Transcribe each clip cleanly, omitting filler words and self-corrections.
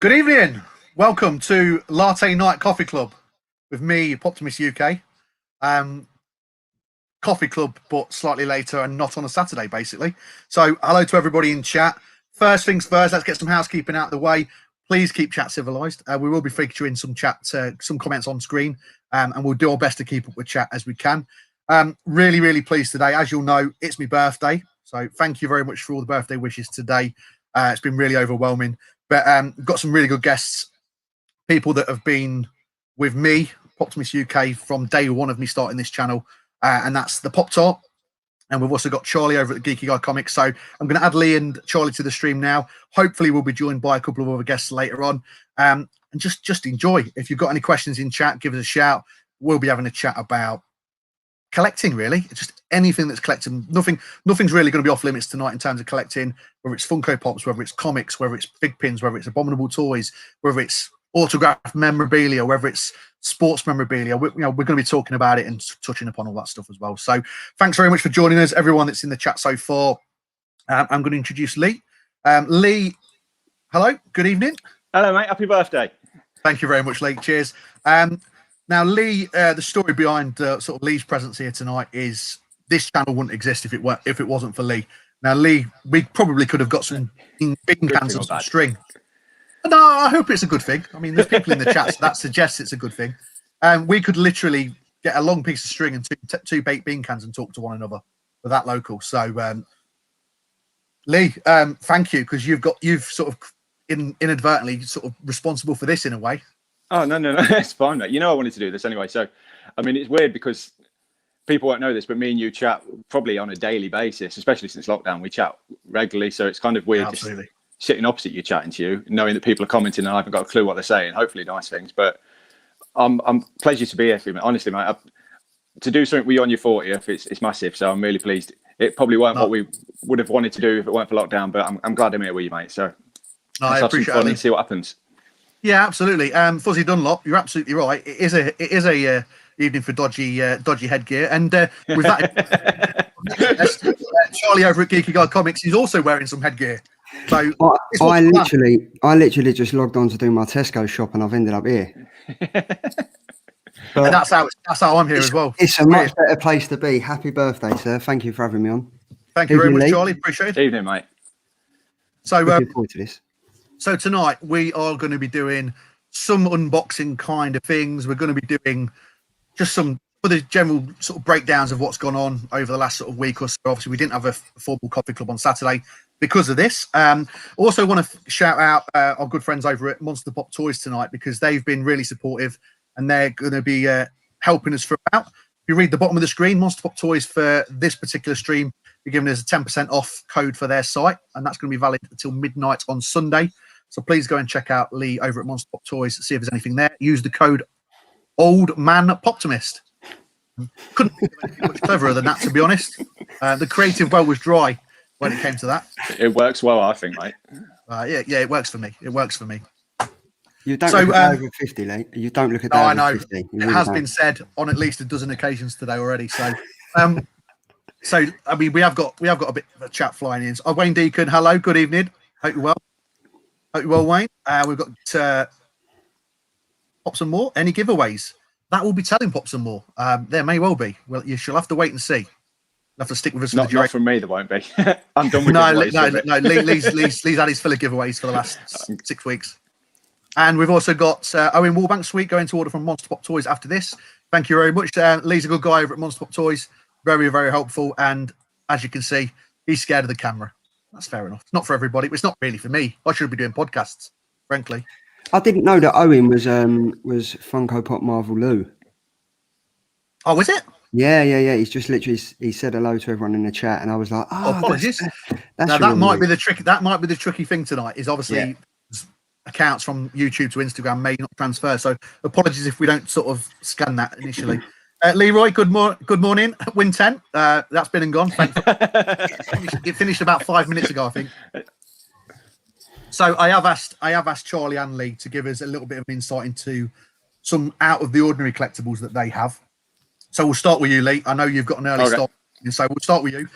Good evening. Welcome to Latte Night Coffee Club with me, Poptimist UK. Coffee club, but slightly later and not on a Saturday, basically. So, hello to everybody in chat. First things first, let's get some housekeeping out of the way. Please keep chat civilized. We will be featuring some comments on screen, and we'll do our best to keep up with chat as we can. Really pleased today. As you'll know, it's my birthday. So, thank you very much for all the birthday wishes today. It's been really overwhelming. But we've got some really good guests, people that have been with me, Poptimist UK, from day one of me starting this channel, and that's the Pop Tart. And we've also got Charlie over at the Geeky Guy Comics. So I'm going to add Lee and Charlie to the stream now. Hopefully, we'll be joined by a couple of other guests later on. And just enjoy. If you've got any questions in chat, give us a shout. We'll be having a chat about collecting, really. Just anything that's collecting. Nothing's really going to be off limits tonight in terms of collecting, whether it's Funko Pops, whether it's comics, whether it's fig pins, whether it's abominable toys, whether it's autographed memorabilia, whether it's sports memorabilia. We're going to be talking about it and touching upon all that stuff as well. So thanks very much for joining us, everyone that's in the chat so far. I'm going to introduce Lee. Lee, hello, good evening. Hello, mate. Happy birthday. Thank you very much, Lee. Cheers. Now, Lee, the story behind sort of Lee's presence here tonight is this channel wouldn't exist if it wasn't for Lee. Now, Lee, we probably could have got some bean cans and some string. No, I hope it's a good thing. I mean, there's people in the chat that suggests it's a good thing. We could literally get a long piece of string and two baked bean cans and talk to one another. We're that local. So, Lee, thank you, because you've sort of inadvertently sort of responsible for this in a way. Oh, no, it's fine, mate. You know I wanted to do this anyway. So, I mean, it's weird because people won't know this, but me and you chat probably on a daily basis, especially since lockdown. We chat regularly, so it's kind of weird just sitting opposite you, chatting to you, knowing that people are commenting and I haven't got a clue what they're saying. Hopefully nice things, but I'm pleasure to be here for you, mate. Honestly, mate, to do something with you on your 40th, it's massive, so I'm really pleased. It probably weren't what we would have wanted to do if it weren't for lockdown, but I'm glad I'm here with you, mate. So I appreciate it. And see what happens. Yeah, absolutely. Fuzzy Dunlop, you're absolutely right. It is a evening for dodgy headgear, and with that, Charlie over at Geeky Guy Comics, he's also wearing some headgear. So I literally just logged on to do my Tesco shop, and I've ended up here. But that's how I'm here as well. It's a much better place to be. Happy birthday, sir! Thank you for having me on. Thank you very much, Charlie. Appreciate it. Evening, mate. So looking forward to this. So tonight we are going to be doing some unboxing kind of things. We're going to be doing just some other general sort of breakdowns of what's gone on over the last sort of week or so. Obviously, we didn't have a formal coffee club on Saturday because of this. Also want to shout out our good friends over at Monster Pop Toys tonight, because they've been really supportive and they're going to be helping us throughout. If you read the bottom of the screen, Monster Pop Toys for this particular stream, they're giving us a 10% off code for their site, and that's going to be valid until midnight on Sunday. So please go and check out Lee over at Monster Pop Toys to see if there's anything there. Use the code Old Man Poptimist. Couldn't think of anything much cleverer than that, to be honest. The creative well was dry when it came to that. It works well, I think, mate. Yeah, it works for me. It works for me. You don't look at over 50, Lee. You don't look at that. No, I know. 50. It has been said on at least a dozen occasions today already. So, so I mean, we have got a bit of a chat flying in. So, Wayne Deacon, hello, good evening. Hope you're well. Hope you're well, Wayne. We've got Pops and More. Any giveaways? That will be telling Pops and More. There may well be. Well, you shall have to wait and see. You'll have to stick with us. Not from me, there won't be. I'm done with giveaways. No. Lee's had his fill of giveaways for the last 6 weeks. And we've also got Owen Warbank Sweet going to order from Monster Pop Toys after this. Thank you very much. Lee's a good guy over at Monster Pop Toys. Very, very helpful. And as you can see, he's scared of the camera. That's fair enough. It's not for everybody. It's not really for me. I should be doing podcasts, frankly. I didn't know that Owen was Funko Pop Marvel Lou. Oh, was it? Yeah. He's just literally he said hello to everyone in the chat, and I was like, oh, apologies. That's now that might be the trick. That might be the tricky thing tonight. Is obviously accounts from YouTube to Instagram may not transfer. So apologies if we don't sort of scan that initially. Leroy, good morning. Win 10. That's been and gone. It finished about 5 minutes ago, I think. So I have asked Charlie and Lee to give us a little bit of insight into some out of the ordinary collectibles that they have. So we'll start with you, Lee. I know you've got an early start, so we'll start with you.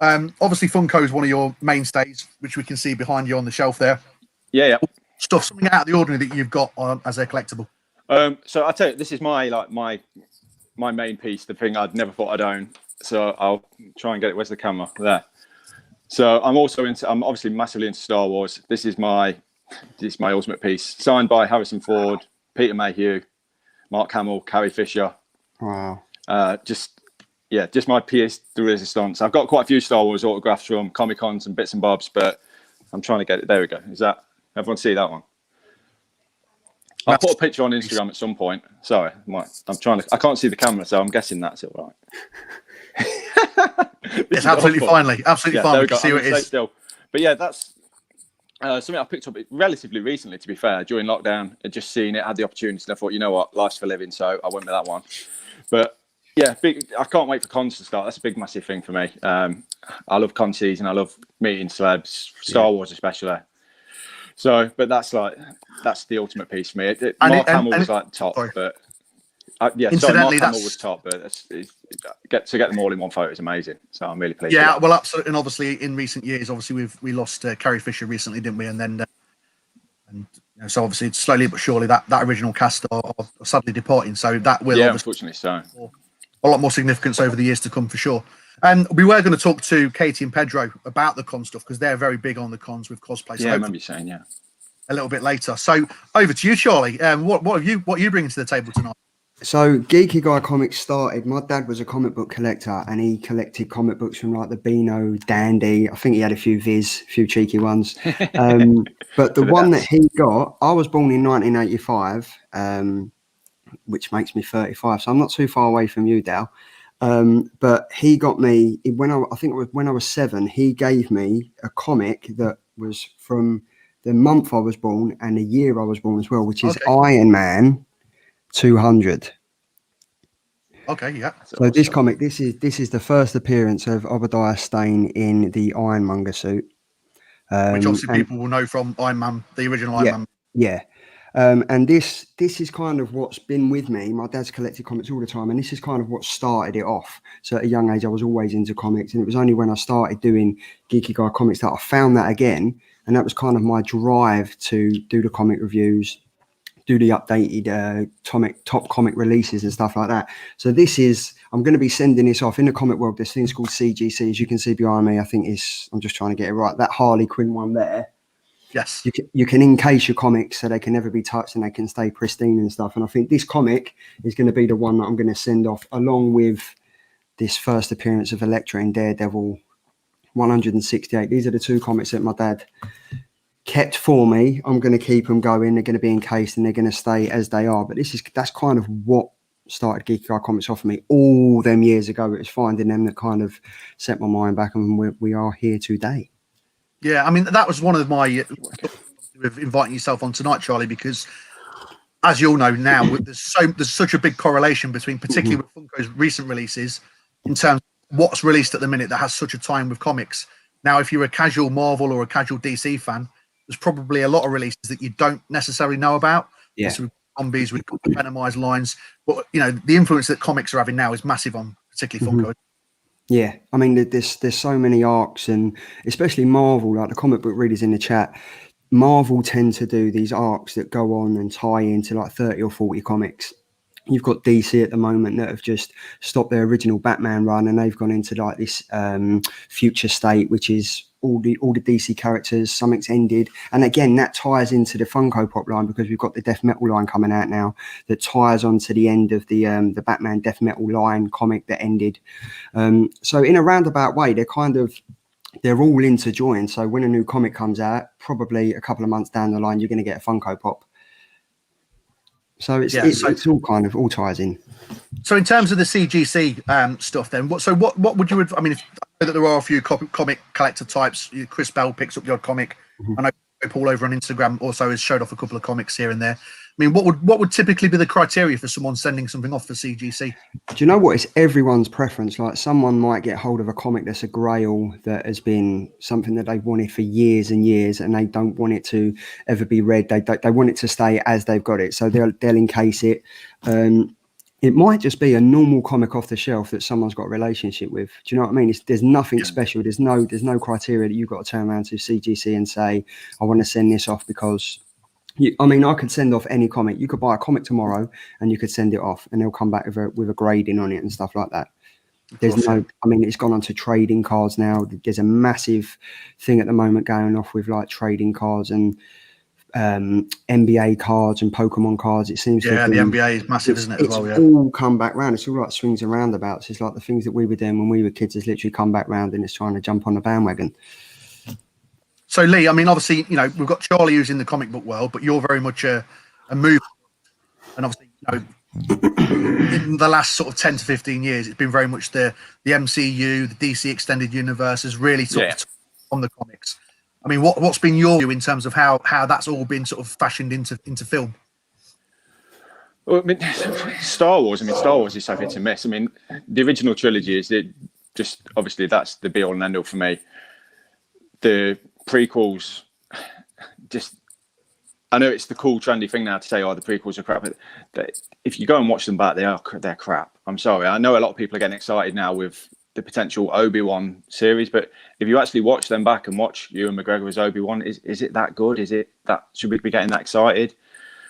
Obviously, Funko is one of your mainstays, which we can see behind you on the shelf there. Yeah. stuff, something out of the ordinary that you've got as a collectible? So I tell you, this is my main piece, the thing I'd never thought I'd own. So I'll try and get it. Where's the camera? There. So I'm obviously massively into Star Wars. This is my ultimate piece, signed by Harrison Ford, Peter Mayhew, Mark Hamill, Carrie Fisher. Wow. Just my pièce de résistance. I've got quite a few Star Wars autographs from Comic Cons and bits and bobs, but I'm trying to get it. There we go. Is that everyone see that one? I'll put a picture on Instagram at some point. Sorry, I can't see the camera, so I'm guessing that's it, right? It's absolutely fine, Lee. Absolutely fine. We can see what it is. Still. But yeah, that's something I picked up relatively recently, to be fair, during lockdown. I'd just seen it, had the opportunity, and I thought, you know what, life's for living, so I went with that one. But yeah, I can't wait for cons to start. That's a big, massive thing for me. I love con season. I love meeting celebs, Star Wars especially. So, but that's the ultimate piece for me. Mark Hamill was like top, sorry. But Mark Hamill was top, but get them all in one photo is amazing. So I'm really pleased. Yeah, well, absolutely. And obviously, in recent years, obviously we lost Carrie Fisher recently, didn't we? And then, so obviously, it's slowly but surely that original cast are sadly departing. So that will, unfortunately, so a lot more significance over the years to come for sure. And we were going to talk to Katie and Pedro about the con stuff because they're very big on the cons with cosplay. So I remember you saying, a little bit later. So over to you, Charlie. What are you bringing to the table tonight? So Geeky Guy Comics started. My dad was a comic book collector, and he collected comic books from like the Beano, Dandy. I think he had a few Viz, a few cheeky ones. But the one that he got, I was born in 1985, which makes me 35. So I'm not too far away from you, Dal. But he got me when I was 7. He gave me a comic that was from the month I was born and the year I was born as well, which is Iron Man 200. Okay, yeah. So this comic, this is the first appearance of Obadiah Stane in the Ironmonger suit, which obviously people will know from Iron Man, the original Iron Man. Yeah. And this is kind of what's been with me. My dad's collected comics all the time, and this is kind of what started it off. So at a young age, I was always into comics, and it was only when I started doing Geeky Guy Comics that I found that again, and that was kind of my drive to do the comic reviews, do the updated top comic releases and stuff like that. So I'm going to be sending this off in the comic world. There's things called CGC, as you can see behind me. I think I'm just trying to get it right. That Harley Quinn one there. Yes. You can encase your comics so they can never be touched and they can stay pristine and stuff. And I think this comic is going to be the one that I'm going to send off along with this first appearance of Elektra in Daredevil 168. These are the two comics that my dad kept for me. I'm going to keep them going. They're going to be encased and they're going to stay as they are. But that's kind of what started Geeky Guy Comics off for me all them years ago. It was finding them that kind of set my mind back, and we are here today. Yeah, I mean, that was one of my with inviting yourself on tonight, Charlie, because as you all know now, there's such a big correlation between, particularly with Funko's recent releases, in terms of what's released at the minute that has such a time with comics. Now, if you're a casual Marvel or a casual DC fan, there's probably a lot of releases that you don't necessarily know about. Yeah. So with zombies, with Venomized lines, but the influence that comics are having now is massive on particularly Funko. Yeah, I mean, there's so many arcs, and especially Marvel, like the comic book readers in the chat, Marvel tend to do these arcs that go on and tie into like 30 or 40 comics. You've got DC at the moment that have just stopped their original Batman run, and they've gone into like this future state, which is all the DC characters, something's ended. And again, that ties into the Funko Pop line, because we've got the Death Metal line coming out now that ties on to the end of the Batman Death Metal line comic that ended. So in a roundabout way, they're all interjoined. So when a new comic comes out, probably a couple of months down the line, you're going to get a Funko Pop. So it's all ties in. So in terms of the CGC stuff, then, what would you? I mean, I know that there are a few comic collector types. Chris Bell picks up the odd comic. I know Paul over on Instagram also has showed off a couple of comics here and there. I mean, what would typically be the criteria for someone sending something off for CGC? Do you know what? It's everyone's preference. Like, someone might get hold of a comic that's a grail that has been something that they've wanted for years and years, and they don't want it to ever be read. They want it to stay as they've got it. So they'll encase it. It might just be a normal comic off the shelf that someone's got a relationship with. Do you know what I mean? There's nothing special. There's no criteria that you've got to turn around to CGC and say, I want to send this off because I mean, I could send off any comic. You could buy a comic tomorrow and you could send it off, and they'll come back with a grading on it and stuff like that. There's no, I mean, it's gone on to trading cards now. There's a massive thing at the moment going off with like trading cards and NBA cards and Pokemon cards. It seems the NBA is massive, isn't it? As well, it's all come back round. It's all like swings and roundabouts. It's like the things that we were doing when we were kids has literally come back round, and it's trying to jump on the bandwagon. So Lee, I mean, obviously, you know, we've got Charlie who's in the comic book world, but you're very much a movie, and obviously, you know, in the last sort of 10 to 15 years, it's been very much the MCU, the DC extended universe has really sort of on the comics. I mean, what's been your view in terms of how that's all been sort of fashioned into film? Well, I mean, Star Wars is so hit and miss. I mean, the original trilogy is just obviously that's the be all and end all for me. The prequels, just, I know it's the cool trendy thing now to say, oh, the prequels are crap, but if you go and watch them back, they're crap. I'm sorry. I know a lot of people are getting excited now with the potential Obi-Wan series, but if you actually watch them back and watch Ewan McGregor as Obi-Wan, is it that good? Is it that, should we be getting that excited?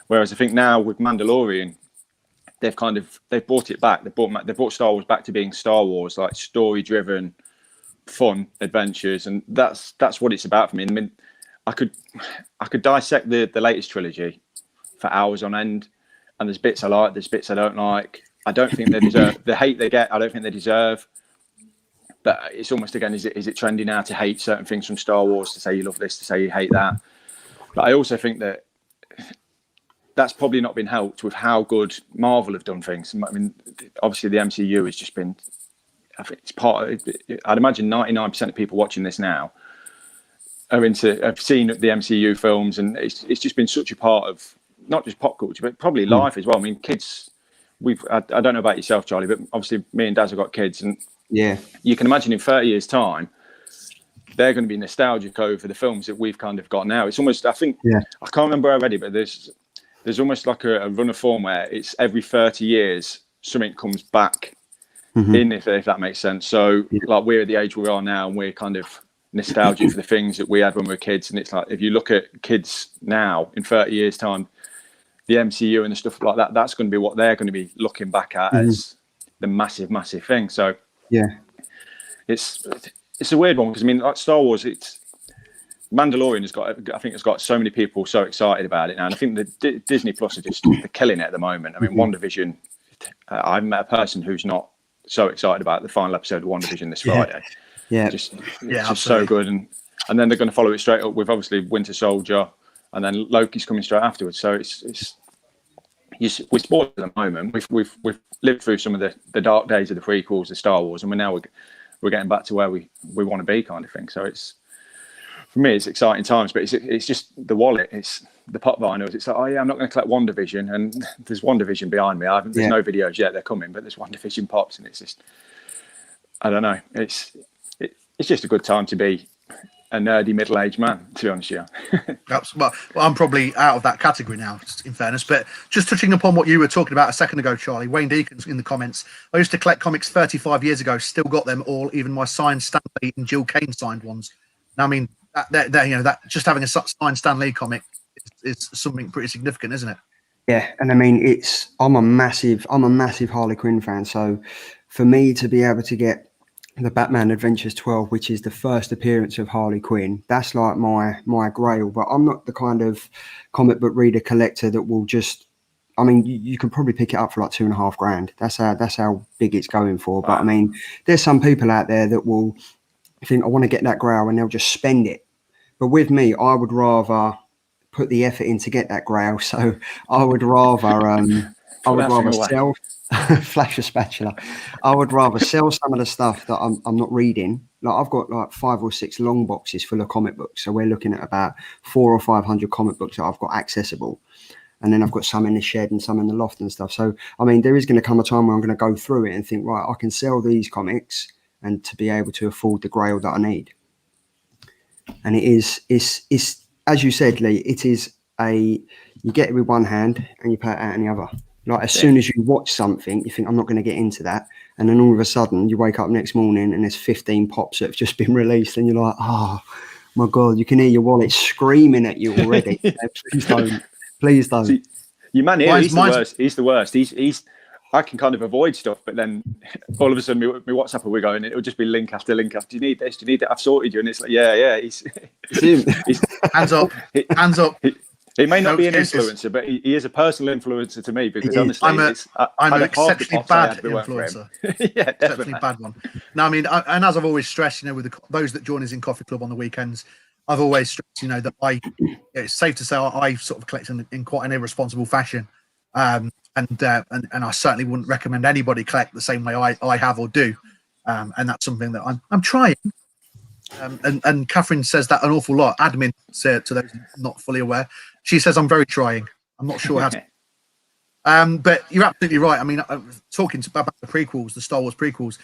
Whereas I think now with Mandalorian, they've brought it back. They brought Star Wars back to being Star Wars, like story-driven, fun adventures, and that's what it's about for me. I mean, I could dissect the latest trilogy for hours on end, and there's bits I like, there's bits I don't like. I don't think they deserve the hate they get. I don't think they deserve. But it's almost, again, is it trendy now to hate certain things from Star Wars, to say you love this, to say you hate that? But I also think that that's probably not been helped with how good Marvel have done things. I mean, obviously the MCU has just been, I think it's I'd imagine 99% of people watching this now have seen the MCU films, and it's just been such a part of not just pop culture, but probably life as well. I mean, kids, I don't know about yourself, Charlie, but obviously me and Daz have got kids, and you can imagine in 30 years' time, they're going to be nostalgic over the films that we've kind of got now. It's almost, I think, I can't remember where I read it, but there's almost like a run of form where it's every 30 years something comes back in, if that makes sense. So like we're at the age we are now, and we're kind of nostalgic for the things that we had when we were kids. And it's like, if you look at kids now in 30 years' time, the MCU and the stuff like that, that's going to be what they're going to be looking back at as the massive, massive thing. So it's a weird one, because I mean, like Star Wars, Mandalorian has got so many people so excited about it now, and I think the Disney Plus are just they're killing it at the moment. I mean, WandaVision, I've met a person who's not so excited about the final episode of WandaVision this Friday. It's just so good, and then they're going to follow it straight up with obviously Winter Soldier, and then Loki's coming straight afterwards. So we're spoiled at the moment. We've lived through some of the dark days of the prequels of Star Wars, and we're getting back to where we want to be, kind of thing. So for me, it's exciting times, but it's just the wallet. It's the pop vinyls. It's like, oh yeah, I'm not going to collect WandaVision, and there's WandaVision behind me. There's no videos yet; they're coming, but there's WandaVision pops, and it's just, I don't know. It's just a good time to be a nerdy middle-aged man, to be honest with you. Well, I'm probably out of that category now, in fairness. But just touching upon what you were talking about a second ago, Charlie, Wayne Deacons in the comments. I used to collect comics 35 years ago, still got them all, even my signed Stan Lee and Jill Kane signed ones. Now, I mean, that just having a signed Stan Lee comic is something pretty significant, isn't it? Yeah, and I mean, I'm a massive Harley Quinn fan. So for me to be able to get the Batman Adventures 12, which is the first appearance of Harley Quinn, that's like my grail. But I'm not the kind of comic book reader collector that will just, I mean, you can probably pick it up for like $2,500. That's how big it's going for. But I mean, there's some people out there that will think, I want to get that grail, and they'll just spend it. But with me, I would rather put the effort in to get that grail. So I would rather sell flash a spatula. I would rather sell some of the stuff that I'm not reading. Like I've got like 5 or 6 long boxes full of comic books. So we're looking at about 400 or 500 comic books that I've got accessible. And then I've got some in the shed and some in the loft and stuff. So, I mean, there is going to come a time where I'm going to go through it and think, right, I can sell these comics and to be able to afford the grail that I need. And it's as you said, Lee, it is you get it with one hand and you pay it out in the other. Like as soon as you watch something, you think, I'm not going to get into that. And then all of a sudden you wake up next morning and there's 15 pops that have just been released. And you're like, oh my God, you can hear your wallet screaming at you already. Please don't. Please don't. See, your man here, he's the Mine's- worst. He's the worst. He's. I can kind of avoid stuff, but then all of a sudden, my WhatsApp will go, and it'll just be link after link after. Do you need this? Do you need that? I've sorted you, and it's like, yeah. He's hands up, hands up. He may not No be an excuses. influencer, but he is a personal influencer to me because He is. honestly, I'm an I'd have half the exceptionally pops I bad had if it weren't for him. influencer. Yeah, Exceptionally definitely. bad one. No, I mean, and as I've always stressed, with those that join us in Coffee Club on the weekends, I've always stressed, that it's safe to say I sort of collect in quite an irresponsible fashion, and I certainly wouldn't recommend anybody collect the same way I have or do, and that's something that I'm trying. And Catherine says that an awful lot. Admin, to those not fully aware, she says I'm very trying. I'm not sure how to. But you're absolutely right. I mean, talking about the prequels, the Star Wars prequels,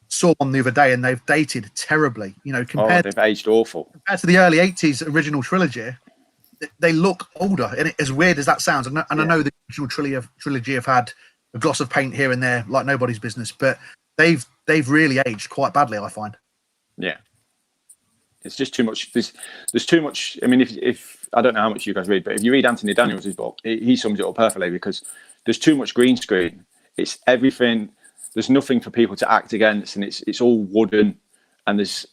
saw one the other day, and they've dated terribly. Compared they've aged awful. to the early '80s original trilogy, they look older. And as weird as that sounds, and I know the original trilogy have had a gloss of paint here and there, like nobody's business, but they've really aged quite badly, I find. Yeah. It's just too much. There's too much. I mean, if I don't know how much you guys read, but if you read Anthony Daniels' book, he sums it up perfectly because there's too much green screen. It's everything. There's nothing for people to act against, and it's all wooden. And it's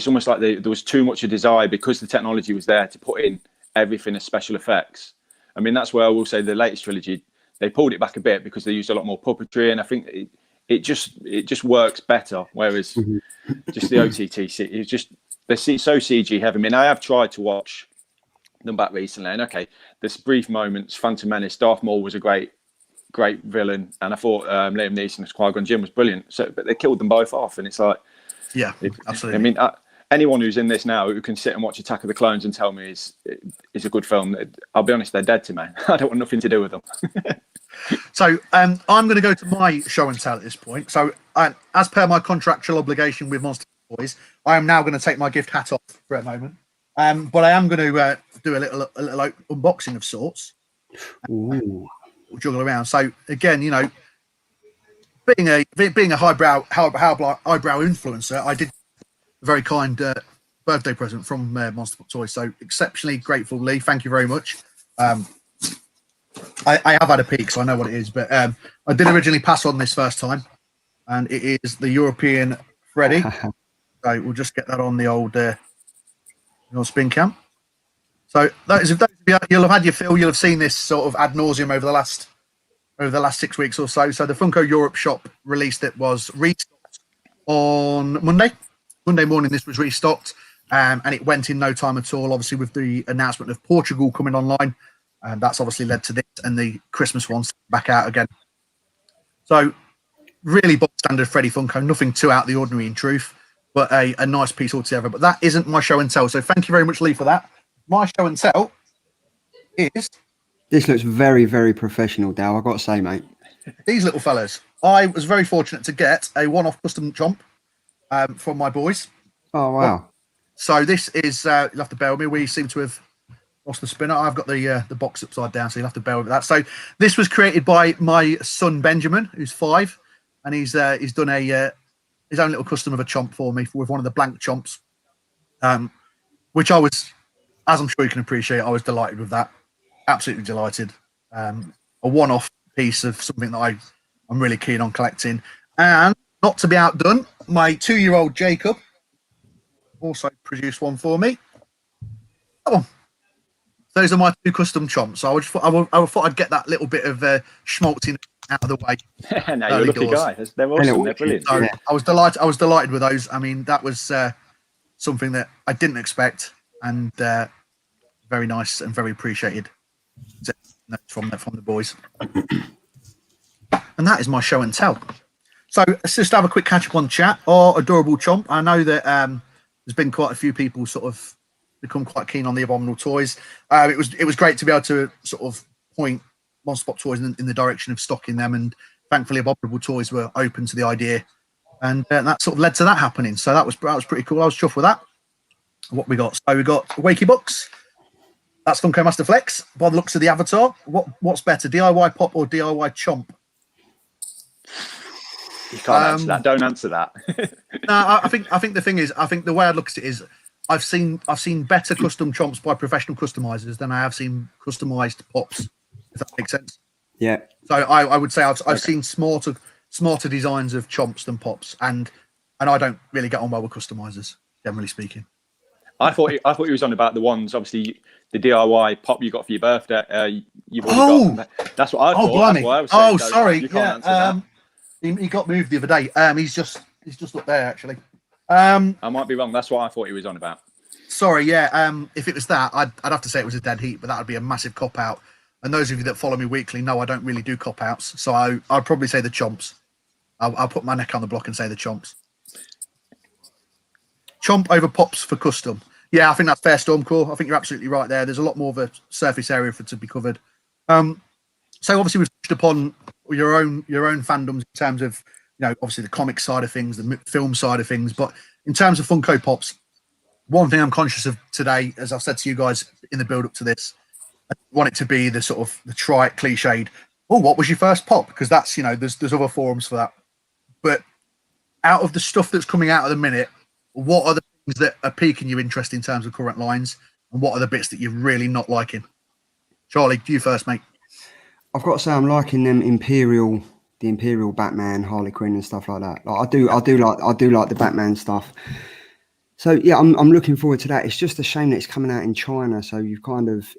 almost like there was too much a desire because the technology was there to put in everything as special effects. I mean, that's where I will say the latest trilogy, they pulled it back a bit because they used a lot more puppetry, and I think it just works better. Whereas just the OTT, it's just. They're so CG heavy. I mean, I have tried to watch them back recently, and okay, there's brief moments. Phantom Menace, Darth Maul was a great villain, and I thought Liam Neeson as Qui-Gon Jinn was brilliant. So, but they killed them both off, and it's like, yeah, absolutely. I mean, anyone who's in this now who can sit and watch Attack of the Clones and tell me is a good film, I'll be honest, they're dead to me. I don't want nothing to do with them. So I'm going to go to my show and tell at this point. So as per my contractual obligation with Monster Boys, I am now going to take my gift hat off for a moment. But I am going to do a little unboxing of sorts. Ooh. Juggle around. So again, being a highbrow influencer, I did a very kind birthday present from Monster Toys. So exceptionally grateful, Lee. Thank you very much. I have had a peek, so I know what it is. But I did originally pass on this first time, and it is the European Freddy. So we'll just get that on the old spin cam. So if those of you, you'll have had your fill, you'll have seen this sort of ad nauseum over the last 6 weeks or so. So the Funko Europe shop release that was restocked on Monday morning. This was restocked, and it went in no time at all. Obviously, with the announcement of Portugal coming online, and that's obviously led to this and the Christmas ones back out again. So really bog standard Freddy Funko, nothing too out of the ordinary in truth, but a nice piece altogether. But that isn't my show and tell. So thank you very much, Lee, for that. My show and tell is... This looks very, very professional, Dal, I've got to say, mate. These little fellas. I was very fortunate to get a one-off custom chomp from my boys. Oh, wow. So this is... you'll have to bear with me. We seem to have lost the spinner. I've got the box upside down, so you'll have to bear with that. So this was created by my son, Benjamin, who's 5, and he's done his own little custom of a chomp for me with one of the blank chomps, which I was, as I'm sure you can appreciate, I was delighted with that. Absolutely delighted. A one-off piece of something that I'm really keen on collecting. And not to be outdone, my 2-year-old Jacob also produced one for me. Come on. Those are my 2 custom chomps. So I thought I'd get that little bit of schmaltzing out of the way. No, you're a lucky guy. They're awesome. They're brilliant. So I was delighted with those. I mean, that was something that I didn't expect, and very nice and very appreciated from the boys. And that is my show and tell. So let's just have a quick catch up on chat. Or adorable chomp. I know that there's been quite a few people sort of become quite keen on the Abominable toys. It was great to be able to sort of point Monster Pop Toys in the direction of stocking them, and thankfully Abominable Toys were open to the idea, and that sort of led to that happening. So that was pretty cool. I was chuffed with that. What we got? So we got a Wakey Box. That's Funko Master Flex. By the looks of the avatar, what's better, DIY Pop or DIY Chomp? You can't answer that. Don't answer that. No, I think the thing is, I think the way I look at it is, I've seen better custom chomps by professional customizers than I have seen customized pops. that makes sense. Yeah. So I would say I've seen smarter designs of chomps than pops, and I don't really get on well with customizers, generally speaking. I thought he was on about the ones, obviously, the DIY pop you got for your birthday. You've already got. That's what I thought. Blimey. That's why I was saying. So sorry. you can't answer that. He got moved the other day. He's just up there actually. I might be wrong. That's what I thought he was on about. Sorry, yeah. If it was that, I'd have to say it was a dead heat, but that would be a massive cop out. And those of you that follow me weekly know I don't really do cop outs, so I'd probably say the chomps. I'll put my neck on the block and say the chomps. Chomp over pops for custom. Yeah, I think that's fair, Stormcore. I think you're absolutely right there. There's a lot more of a surface area for it to be covered. So obviously we've touched upon your own fandoms in terms of, obviously the comic side of things, the film side of things, but in terms of Funko Pops, one thing I'm conscious of today, as I've said to you guys in the build up to this, I want it to be the sort of the trite, cliched, what was your first pop? Because that's, there's other forums for that. But out of the stuff that's coming out at the minute, what are the things that are piquing your interest in terms of current lines? And what are the bits that you're really not liking? Charlie, you first, mate. I've got to say I'm liking them the Imperial Batman, Harley Quinn and stuff like that. Like I do like the Batman stuff. So yeah, I'm looking forward to that. It's just a shame that it's coming out in China. So you've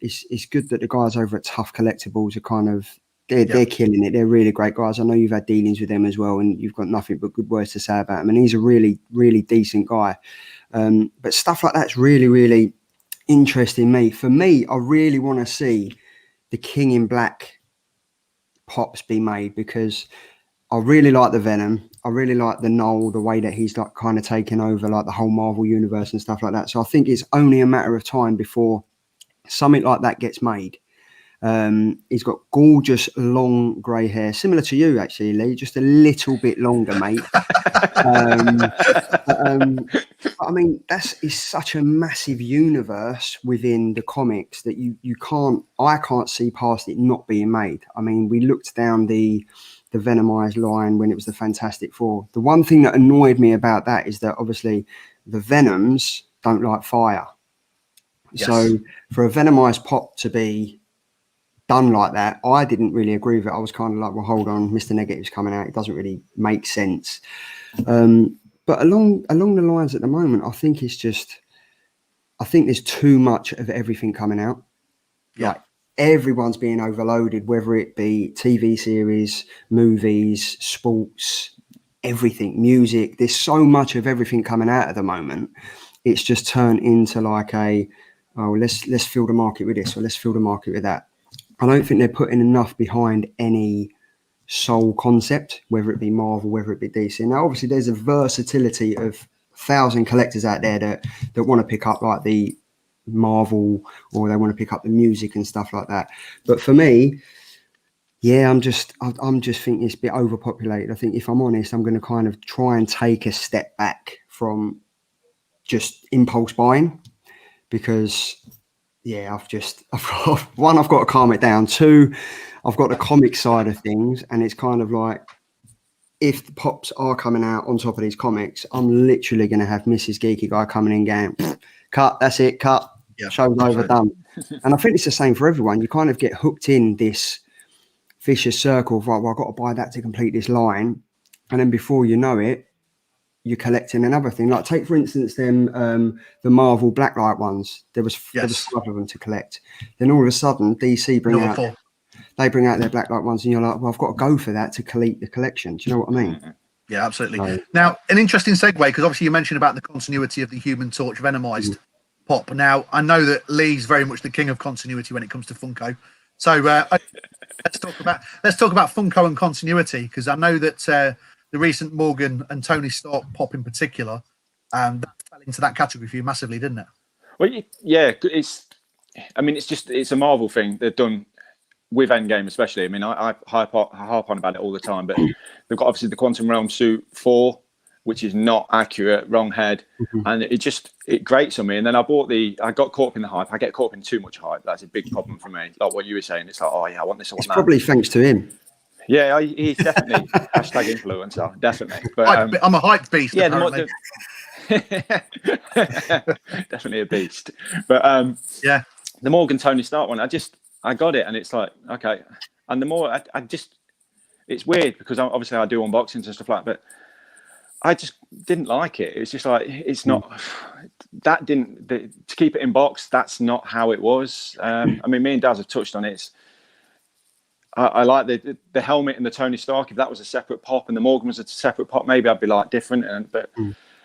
it's good that the guys over at Tough Collectibles are they're killing it. They're really great guys. I know you've had dealings with them as well, and you've got nothing but good words to say about him. And he's a really, really decent guy. But stuff like that's really, really interesting me. For me, I really want to see the King in Black pops be made, because I really like the Venom. I really like the Knoll, the way that he's like kind of taken over like the whole Marvel universe and stuff like that. So I think it's only a matter of time before something like that gets made. He's got gorgeous long grey hair, similar to you actually, Lee, just a little bit longer, mate. I mean, it's such a massive universe within the comics that I can't see past it not being made. I mean, we looked down the Venomized line when it was the Fantastic Four. The one thing that annoyed me about that is that obviously the Venoms don't like fire. Yes. So for a Venomized pop to be done like that, I didn't really agree with it. I was kind of like, well, hold on, Mr. Negative's coming out. It doesn't really make sense. But along the lines at the moment, I think there's too much of everything coming out. Yeah. Like everyone's being overloaded, whether it be TV series, movies, sports, everything, music. There's so much of everything coming out at the moment. It's just turned into like let's fill the market with this, or let's fill the market with that. I don't think they're putting enough behind any sole concept, whether it be Marvel, whether it be DC. Now, obviously, there's a versatility of 1,000 collectors out there that want to pick up like the Marvel, or they want to pick up the music and stuff like that. But for me, yeah, I'm just thinking it's a bit overpopulated. I think, if I'm honest, I'm going to kind of try and take a step back from just impulse buying, because yeah, I've got to calm it down. Two, I've got the comic side of things, and it's kind of like, if the pops are coming out on top of these comics, I'm literally going to have Mrs. Geeky Guy coming in going, cut, that's it, cut, show's over, done. And I think it's the same for everyone. You kind of get hooked in this vicious circle of, right, well, I've got to buy that to complete this line. And then before you know it, you're collecting another thing. Like, take for instance the Marvel Blacklight ones. There was 5 of them to collect. Then all of a sudden, DC bring out their Blacklight ones, and you're like, well, I've got to go for that to collect the collection. Do you know what I mean? Yeah, absolutely. Now, an interesting segue, because obviously you mentioned about the continuity of the Human Torch Venomized pop. Now, I know that Lee's very much the king of continuity when it comes to Funko. So let's talk about Funko and continuity, because I know that the recent Morgan and Tony Stark pop in particular, that fell into that category for you massively, didn't it? Well, yeah, it's a Marvel thing they've done with Endgame, especially. I mean, I harp on about it all the time, but they've got obviously the Quantum Realm suit 4, which is not accurate, wrong head, and it grates on me. And then I got caught up in the hype. I get caught up in too much hype. That's a big problem for me. Like what you were saying, it's like, oh yeah, I want this. It's probably thanks to him. Yeah, he's definitely #influencer, definitely. But I'm a hype beast. Yeah, definitely a beast. But the Morgan Tony Stark one, I just I got it, and it's like, okay. And the more I just, it's weird because obviously I do unboxings and stuff like that, but I just didn't like it. It's just like, it's not, to keep it in box, that's not how it was. I mean, me and Daz have touched on it. I like the helmet and the Tony Stark. If that was a separate pop and the Morgan was a separate pop, maybe I'd be like different.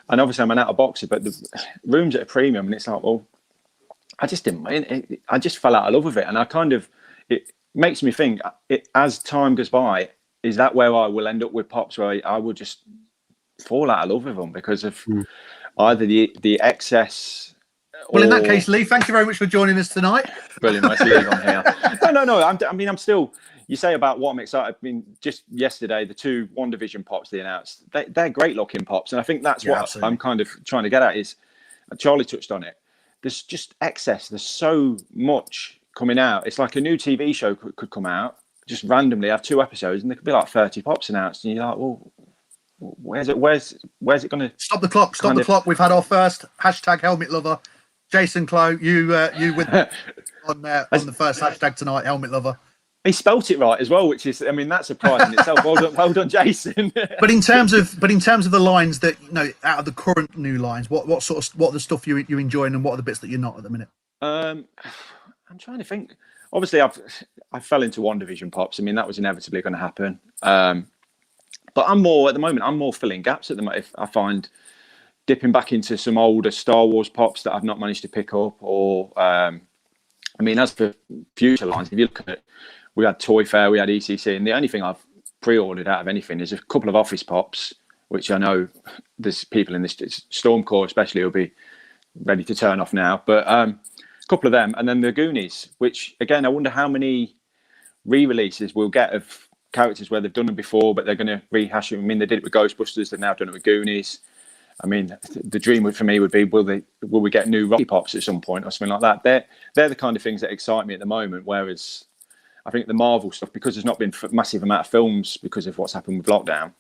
And obviously I'm an out of boxer, but the room's at a premium, and it's like, well, I just didn't. I just fell out of love with it, and it makes me think. As time goes by, is that where I will end up with pops, where I will just fall out of love with them because of either the excess. Well, in that case, Lee, thank you very much for joining us tonight. Brilliant, nice to be on here. No. I'm still. You say about what I'm excited. I mean, just yesterday, the 2 WandaVision pops they announced. They're great looking pops, and I think that's what absolutely. I'm kind of trying to get at. Is Charlie touched on it. There's just excess. There's so much coming out. It's like a new TV show could come out just randomly, have 2 episodes, and there could be like 30 pops announced, and you're like, well, where's it going to stop the clock? Stop the clock. We've had our first hashtag helmet lover. Jason Clow, you with on the first hashtag tonight, helmet lover. He spelt it right as well, which is, I mean, that's surprising itself. Well done, Jason. But in terms of the lines that out of the current new lines, what are the stuff you're enjoying, and what are the bits that you're not at the minute? I'm trying to think. Obviously, I fell into WandaVision pops. I mean, that was inevitably going to happen. But I'm more filling gaps at the moment. If I find dipping back into some older Star Wars pops that I've not managed to pick up, or I mean, as for future lines, if you look at, we had Toy Fair, we had ECC, and the only thing I've pre-ordered out of anything is a couple of Office pops, which I know there's people in this Stormcore especially will be ready to turn off now. But a couple of them, and then the Goonies, which again, I wonder how many re-releases we'll get of characters where they've done them before, but they're going to rehash it. I mean, they did it with Ghostbusters, they've now done it with Goonies. I mean, the dream for me would be, will we get new Rocky Pops at some point or something like that? They're the kind of things that excite me at the moment. Whereas I think the Marvel stuff, because there's not been a massive amount of films because of what's happened with lockdown,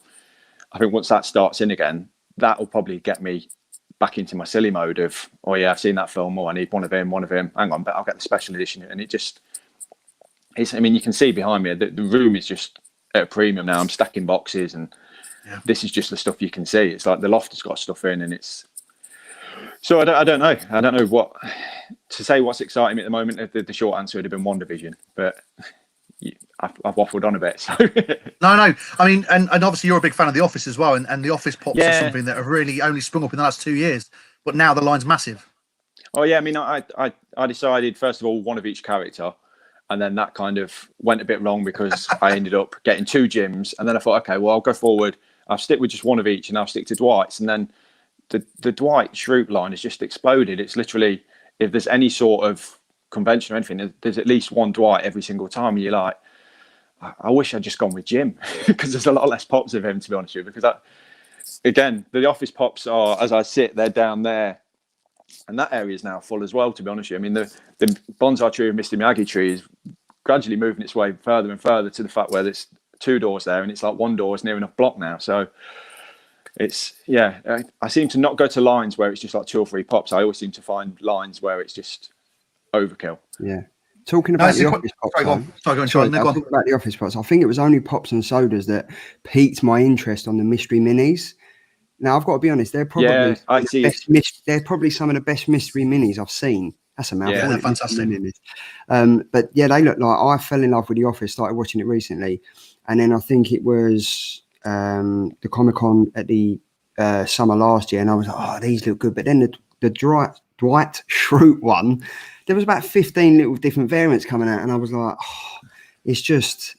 I think once that starts in again, that will probably get me back into my silly mode of, oh yeah, I've seen that film, I need one of him. Hang on, but I'll get the special edition. And I mean, you can see behind me, the room is just at a premium now. I'm stacking boxes, and this is just the stuff you can see. It's like the loft has got stuff in, and it's. So I don't know. I don't know what to say. What's exciting me at the moment? The short answer would have been WandaVision, but I've waffled on a bit. So no. I mean, and obviously you're a big fan of The Office as well, and The Office pops are something that have really only sprung up in the last 2 years, but now the line's massive. Oh yeah, I mean, I decided first of all one of each character. And then that kind of went a bit wrong because I ended up getting 2 gyms. And then I thought, okay, well, I'll go forward. I'll stick with just one of each, and I'll stick to Dwight's. And then the Dwight Schrute line has just exploded. It's literally, if there's any sort of convention or anything, there's at least one Dwight every single time. And you're like, I wish I'd just gone with Jim because there's a lot less pops of him, to be honest with you. Because again, the Office pops are, as I sit, they're down there. And that area is now full as well, to be honest with you. I mean, the bonsai tree of Mr. Miyagi tree is gradually moving its way further and further to the fact where there's 2 doors there, and it's like 1 door is near enough block now. So it's, I seem to not go to lines where it's just like 2 or 3 pops. I always seem to find lines where it's just overkill. Yeah. Talking about the Office pops. Talking about the Office pops. I think it was only Pops and Sodas that piqued my interest on the mystery minis. Now, I've got to be honest, they're probably they're probably some of the best mystery minis I've seen. That's a mouthful. Yeah, they're fantastic. But yeah, they look like, I fell in love with The Office, started watching it recently. And then I think it was the Comic-Con at the summer last year, and I was like, oh, these look good. But then the Dwight Schrute one, there was about 15 little different variants coming out, and I was like, oh, it's just...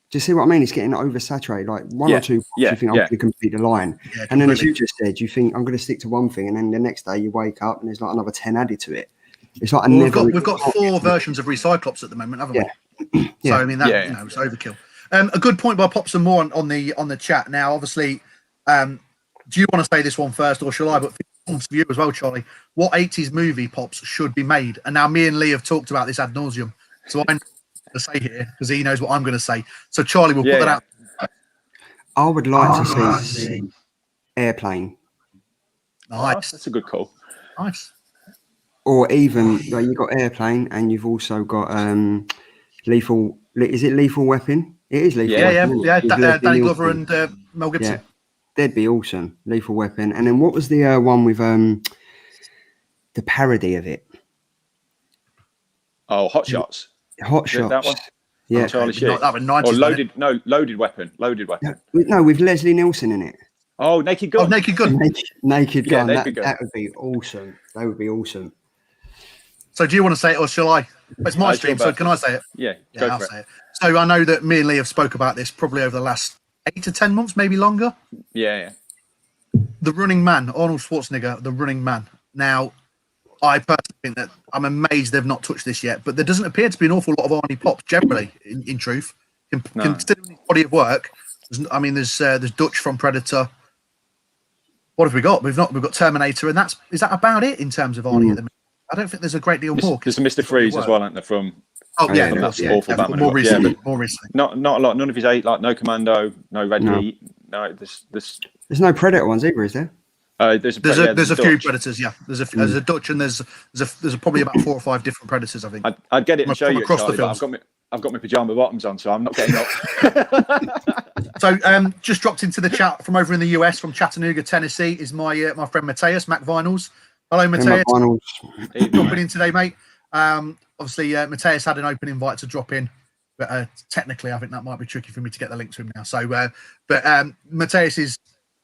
Do you see what I mean? It's getting oversaturated. Like one or 2 pops, you think I'm going to complete the line. Yeah, and then as you just said, you think I'm going to stick to one thing, and then the next day you wake up and there's like another 10 added to it. It's like we've got 4 versions of Recyclops at the moment, haven't we? So I mean it's overkill. A good point by Pops and More on the chat. Now, obviously, do you want to say this one first, or shall I? But for you as well, Charlie, what 80s movie pops should be made? And now me and Lee have talked about this ad nauseum, so I to say here because he knows what I'm going to say. So Charlie will put that out. I would like to see Airplane. Nice. That's a good call. Nice. Or even like, you've got Airplane, and you've also got Lethal. Is it Lethal Weapon? It is Lethal Weapon. Danny Glover and Mel Gibson. Yeah, they'd be awesome. Lethal Weapon. And then what was the one with the parody of it? Oh, Hot Shots. Hot Shots. That one. Yeah, Charlie Sheen. That was 90s, or Loaded Weapon. No, with Leslie Nielsen in it. Oh, Naked Gun. Oh, Naked Gun. Naked Gun. Naked Gun. That would be awesome. That would be awesome. So do you want to say it or shall I? It's my stream, so can I say it? Yeah, I'll say it. So I know that me and Lee have spoke about this probably over the last 8 to 10 months, maybe longer. Yeah. The Running Man, Arnold Schwarzenegger, The Running Man. Now, I personally think that I'm amazed they've not touched this yet, but there doesn't appear to be an awful lot of Arnie Pops generally, in truth. Considering his body of work, there's Dutch from Predator. What have we got? We've got Terminator, and is that about it in terms of Arnie at the minute? I don't think there's a great deal more. There's Mr. Freeze as well, aren't there? From awful Batman. More recently. Not a lot. None of his 8, like no Commando, no Red Heat. No, there's no Predator ones either, is there? There's a few Predators. Yeah, there's a Dutch, and there's probably about 4 or 5 different Predators. I think. I'd get it and show you across Charlie, the films. I've got my pajama bottoms on, so I'm not getting up. So, just dropped into the chat from over in the US, from Chattanooga, Tennessee, is my friend Mateus, Mac Vinyls. Hello, Mateus. Dropping in today, mate. Obviously, Mateus had an open invite to drop in, but technically, I think that might be tricky for me to get the link to him now. So, but Mateus is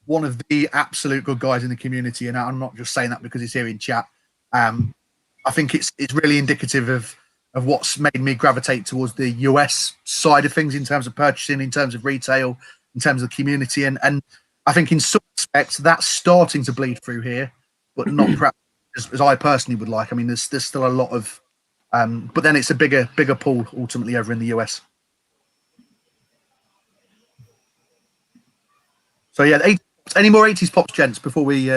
one of the absolute good guys in the community, and I'm not just saying that because he's here in chat. I think it's really indicative of what's made me gravitate towards the US side of things in terms of purchasing, in terms of retail, in terms of the community, and I think in some respects that's starting to bleed through here, but not perhaps as I personally would like. I mean, there's still a lot of, but then it's a bigger pool ultimately over in the US. So yeah, any more 80s Pops, gents, before we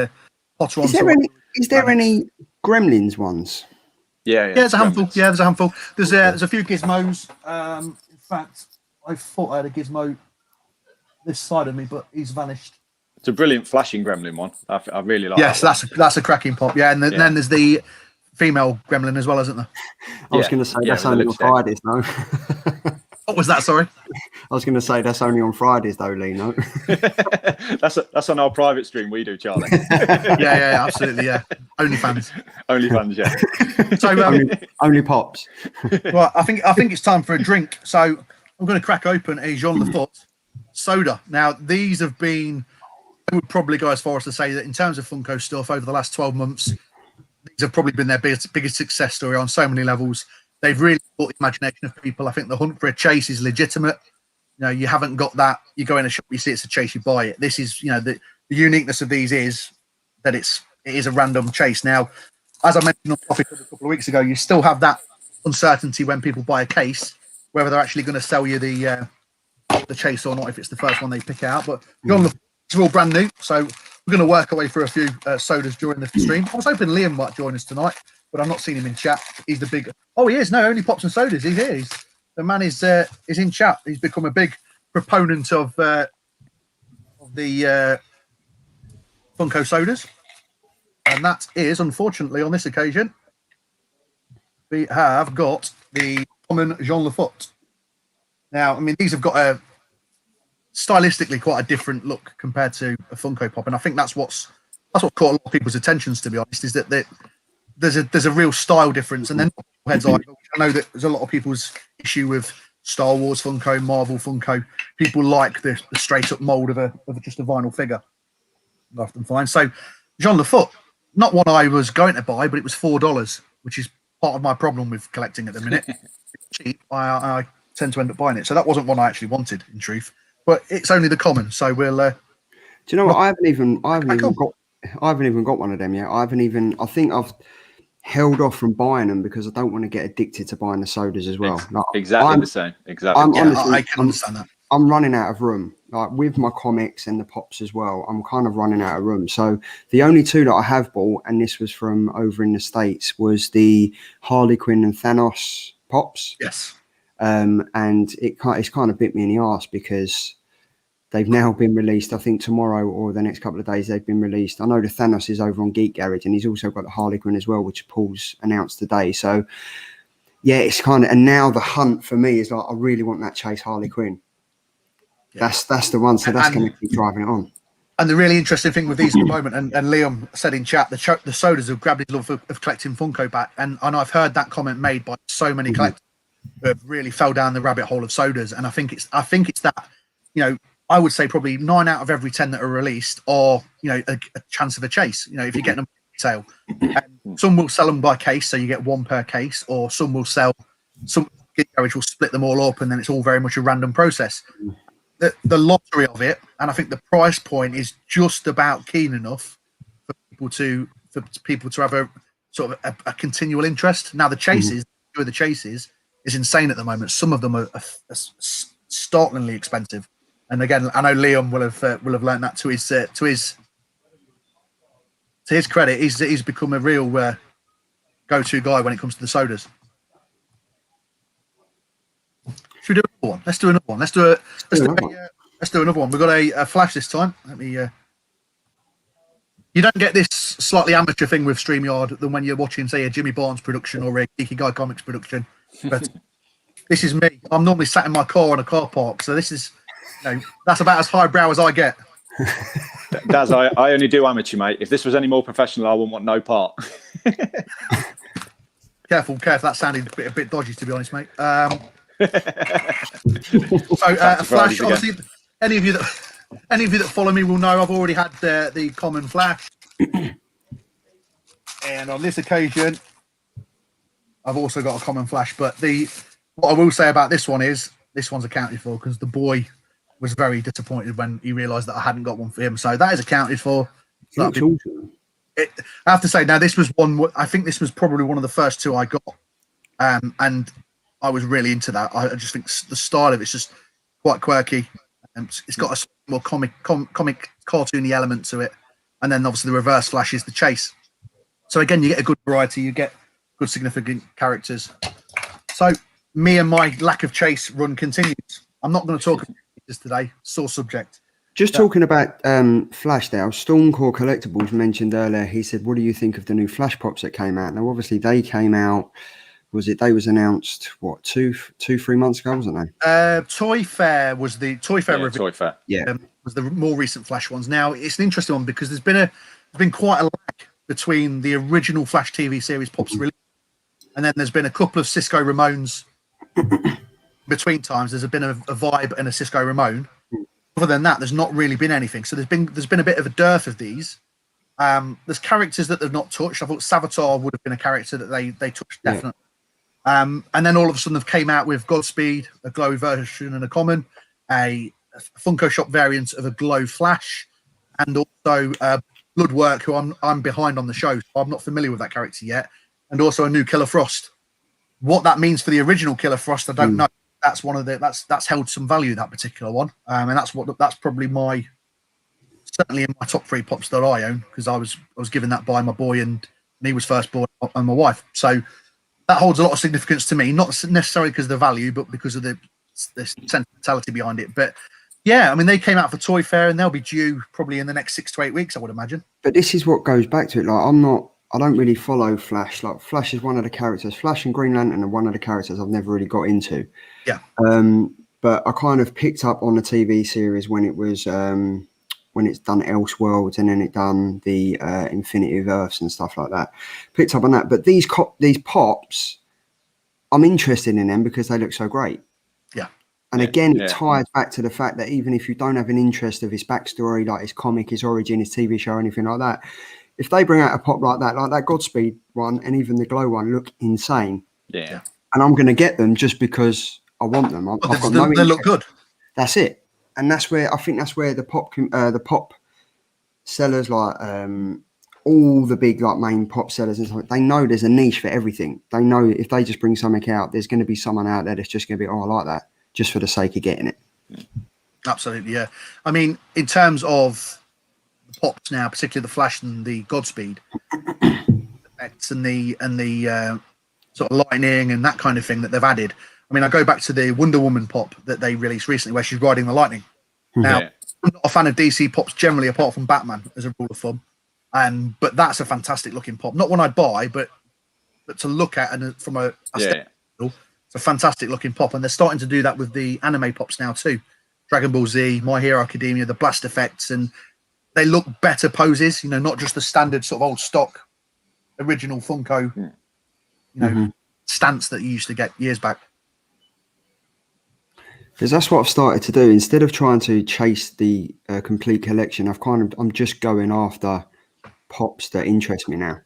potter on? Is there any Gremlins ones? Yeah, there's a handful. Yeah, there's a handful. There's a few gizmos. In fact, I thought I had a gizmo this side of me, but he's vanished. It's a brilliant flashing gremlin one. I really like. Yes, that's a cracking pop. Yeah, and then there's the female gremlin as well, isn't there? I was going to say that's only on Fridays, though. What was that? Sorry. I was going to say that's only on Fridays, though, Lee. No. that's on our private stream we do, Charlie. yeah, absolutely. Yeah, OnlyFans. OnlyFans, yeah. So only Pops. Well, I think it's time for a drink. So I'm going to crack open a Jean Lafotte soda. Now, these have been. I would probably go as far as to say that in terms of Funko stuff over the last 12 months, these have probably been their biggest success story on so many levels. They've really caught the imagination of people. I think the hunt for a chase is legitimate. You haven't got that. You go in a shop, you see it's a chase, you buy it. This is, the uniqueness of these is that it is a random chase. Now, as I mentioned on topic a couple of weeks ago, you still have that uncertainty when people buy a case, whether they're actually going to sell you the chase or not, if it's the first one they pick out. But it's all brand new, so we're going to work our way through a few sodas during the stream. I was hoping Liam might join us tonight, but I've not seen him in chat. He's the big. Oh, he is. No, only Pops and Sodas. He's here. The man is in chat. He's become a big proponent of the Funko sodas, and that is unfortunately on this occasion we have got the common Jean Lafotte. Now, I mean, these have got a stylistically quite a different look compared to a Funko Pop, and I think that's what caught a lot of people's attentions, to be honest, is that there's a real style difference, and then heads eye. I know that there's a lot of people's issue with Star Wars Funko, Marvel Funko. People like the straight up mold of just a vinyl figure. I often find so. Jean Lafotte, not one I was going to buy, but it was $4, which is part of my problem with collecting at the minute. It's cheap. I tend to end up buying it, so that wasn't one I actually wanted, in truth. But it's only the common, so we'll. Do you know what? I haven't even got one of them yet. I think I've held off from buying them because I don't want to get addicted to buying the sodas as well. Exactly the same. Exactly. Honestly, I can understand that. I'm running out of room. Like with my comics and the Pops as well, I'm kind of running out of room. So the only two that I have bought, and this was from over in the States, was the Harley Quinn and Thanos Pops. Yes. And it's kind of bit me in the arse because They've now been released. I think tomorrow or the next couple of days they've been released. I know the Thanos is over on Geek Garage, and he's also got the Harley Quinn as well, which Paul's announced today. So yeah, it's kind of, and now the hunt for me is like, I really want that Chase Harley Quinn. Yeah. That's the one. So that's going to keep driving it on. And the really interesting thing with these at the moment, and Liam said in chat, the sodas have grabbed his love of collecting Funko back, and I've heard that comment made by so many collectors who have really fell down the rabbit hole of sodas. And I think it's that, you know, I would say probably 9 out of every 10 that are released are, you know, a chance of a chase. You know, if you get them sale, some will sell them by case, so you get one per case, or some will sell. Some garage will split them all up, and then it's all very much a random process. The lottery of it, and I think the price point is just about keen enough for people to have a sort of a continual interest. Now the chases, the chases is insane at the moment. Some of them are startlingly expensive, and again, I know Liam will have learned that to his credit. He's become a real go-to guy when it comes to the sodas. Should we do another one? Let's do another one. Let's do another one. We've got a flash this time. Let me. You don't get this slightly amateur thing with StreamYard than when you're watching, say, a Jimmy Barnes production or a Geeky Guy Comics production. But this is me. I'm normally sat in my car on a car park, so this is, you know, that's about as highbrow as I get. Daz, I only do amateur, mate. If this was any more professional, I wouldn't want no part. Careful. That sounded a bit dodgy, to be honest, mate. So Flash, obviously, any of you that follow me will know I've already had the common Flash, and on this occasion I've also got a common Flash. But what I will say about this one is this one's accounted for, because the boy was very disappointed when he realised that I hadn't got one for him. So that is accounted for. So I have to say, now this was one. I think this was probably one of the first two I got, and I was really into that. I just think the style of it's just quite quirky, and it's got a more comic cartoony element to it. And then obviously the reverse Flash is the chase. So again, you get a good variety, you get good significant characters. So me and my lack of chase run continues. I'm not going to talk about this today. Sore subject. Just talking about Flash there, Stormcore Collectibles mentioned earlier, he said, what do you think of the new Flash Pops that came out? Now, obviously, they came out, they was announced, what, 2-3 months ago, wasn't they? Toy Fair was the Toy Fair review. Toy Fair. Yeah. Was the more recent Flash ones. Now, it's an interesting one because there's been quite a lag between the original Flash TV series Pops release, and then there's been a couple of Cisco Ramones between times. There's been a Vibe and a Cisco Ramone. Other than that, there's not really been anything. So there's been a bit of a dearth of these. There's characters that they've not touched. I thought Savitar would have been a character that they touched definitely. Yeah. And then all of a sudden they've came out with Godspeed, a Glow version and a common, a Funko Shop variant of a Glow Flash, and also Bloodwork, who I'm behind on the show, so I'm not familiar with that character yet, and also a new Killer Frost. What that means for the original Killer Frost, I don't know. That's one of that's held some value, that particular one, and that's probably certainly in my top 3 Pops that I own, because I was given that by my boy, and he was first born, and my wife. So that holds a lot of significance to me, not necessarily because of the value, but because of the sentimentality behind it. But yeah, I mean, they came out for Toy Fair, and they'll be due probably in the next 6 to 8 weeks, I would imagine. But this is what goes back to it. Like, I don't really follow Flash. Like, Flash is one of the characters. Flash and Green Lantern are one of the characters I've never really got into. Yeah. But I kind of picked up on the TV series when it was when it's done Elseworlds, and then it done the Infinity of Earths and stuff like that. Picked up on that. But these Pops, I'm interested in them because they look so great. Yeah. And again, it ties back to the fact that even if you don't have an interest of his backstory, like his comic, his origin, his TV show, or anything like that, if they bring out a pop like that Godspeed one and even the Glow one look insane. Yeah. And I'm going to get them just because I want them. They look good. That's it. And that's where I think the pop sellers, like all the big like main pop sellers and stuff, they know there's a niche for everything. They know if they just bring something out, there's going to be someone out there that's just going to be, oh, I like that, just for the sake of getting it. Absolutely, yeah. I mean, in terms of the Pops now, particularly the Flash and the Godspeed effects and the sort of lightning and that kind of thing that they've added. I mean, I go back to the Wonder Woman pop that they released recently, where she's riding the lightning. Now, not a fan of DC pops generally, apart from Batman, as a rule of thumb. But that's a fantastic looking pop. Not one I'd buy, but to look at, and from a it's a fantastic looking pop. And they're starting to do that with the anime pops now too. Dragon Ball Z, My Hero Academia, the blast effects, and they look better poses. You know, not just the standard sort of old stock original Funko, stance that you used to get years back. Because that's what I've started to do. Instead of trying to chase the complete collection, I'm just going after pops that interest me now.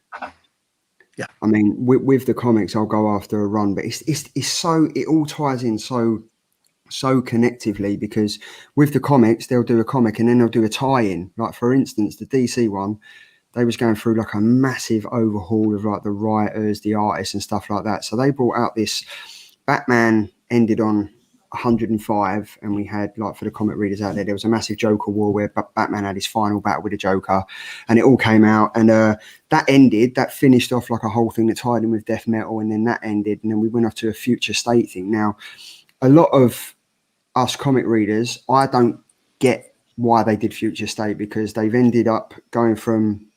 Yeah, I mean, with the comics, I'll go after a run, but it's so, it all ties in so connectively, because with the comics, they'll do a comic and then they'll do a tie-in. Like, for instance, the DC one, they was going through like a massive overhaul of like the writers, the artists and stuff like that. So they brought out this Batman ended on 105, and we had, like, for the comic readers out there was a massive Joker war where Batman had his final battle with the Joker, and it all came out, and that finished off like a whole thing that tied in with death metal, and then that ended, and then we went off to a future state thing. Now, a lot of us comic readers, I don't get why they did future state, because they've ended up going from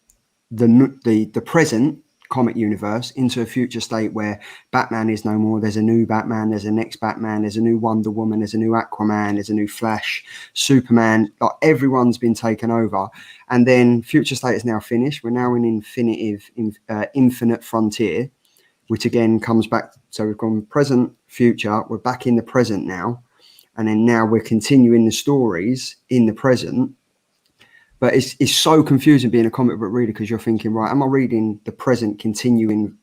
the present comic universe into a future state where Batman is no more. There's a new Batman, there's a next Batman, there's a new Wonder Woman, there's a new Aquaman, there's a new Flash, Superman. Like, everyone's been taken over, and then future state is now finished. We're now in infinite frontier, which again comes back. So we've gone present, future, we're back in the present now, and then now we're continuing the stories in the present. But it's so confusing being a comic book reader, because you're thinking, right, am I reading the present continuing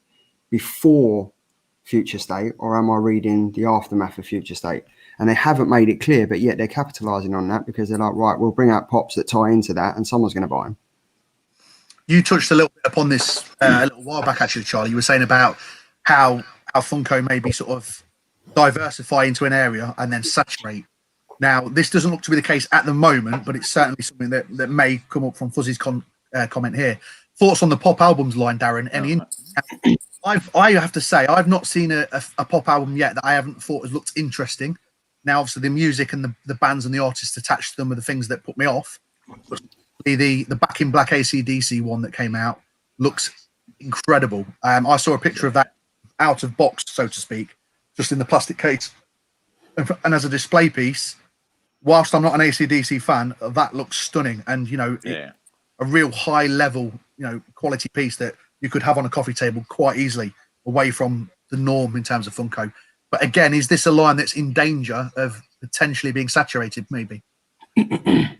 before future state, or am I reading the aftermath of future state? And they haven't made it clear, but yet they're capitalizing on that, because they're like, right, we'll bring out pops that tie into that, and someone's going to buy them. You touched a little bit upon this a little while back, actually, Charlie. You were saying about how Funko maybe sort of diversify into an area and then saturate. Now, this doesn't look to be the case at the moment, but it's certainly something that may come up from Fuzzy's comment here. Thoughts on the pop albums line, Darren? I have to say, I've not seen a pop album yet that I haven't thought has looked interesting. Now, obviously, the music and the bands and the artists attached to them are the things that put me off. But the Back in Black AC/DC one that came out looks incredible. I saw a picture of that out of box, so to speak, just in the plastic case. And as a display piece, whilst I'm not an AC/DC fan, that looks stunning, and a real high level, quality piece that you could have on a coffee table quite easily, away from the norm in terms of Funko. But again, is this a line that's in danger of potentially being saturated? Maybe. It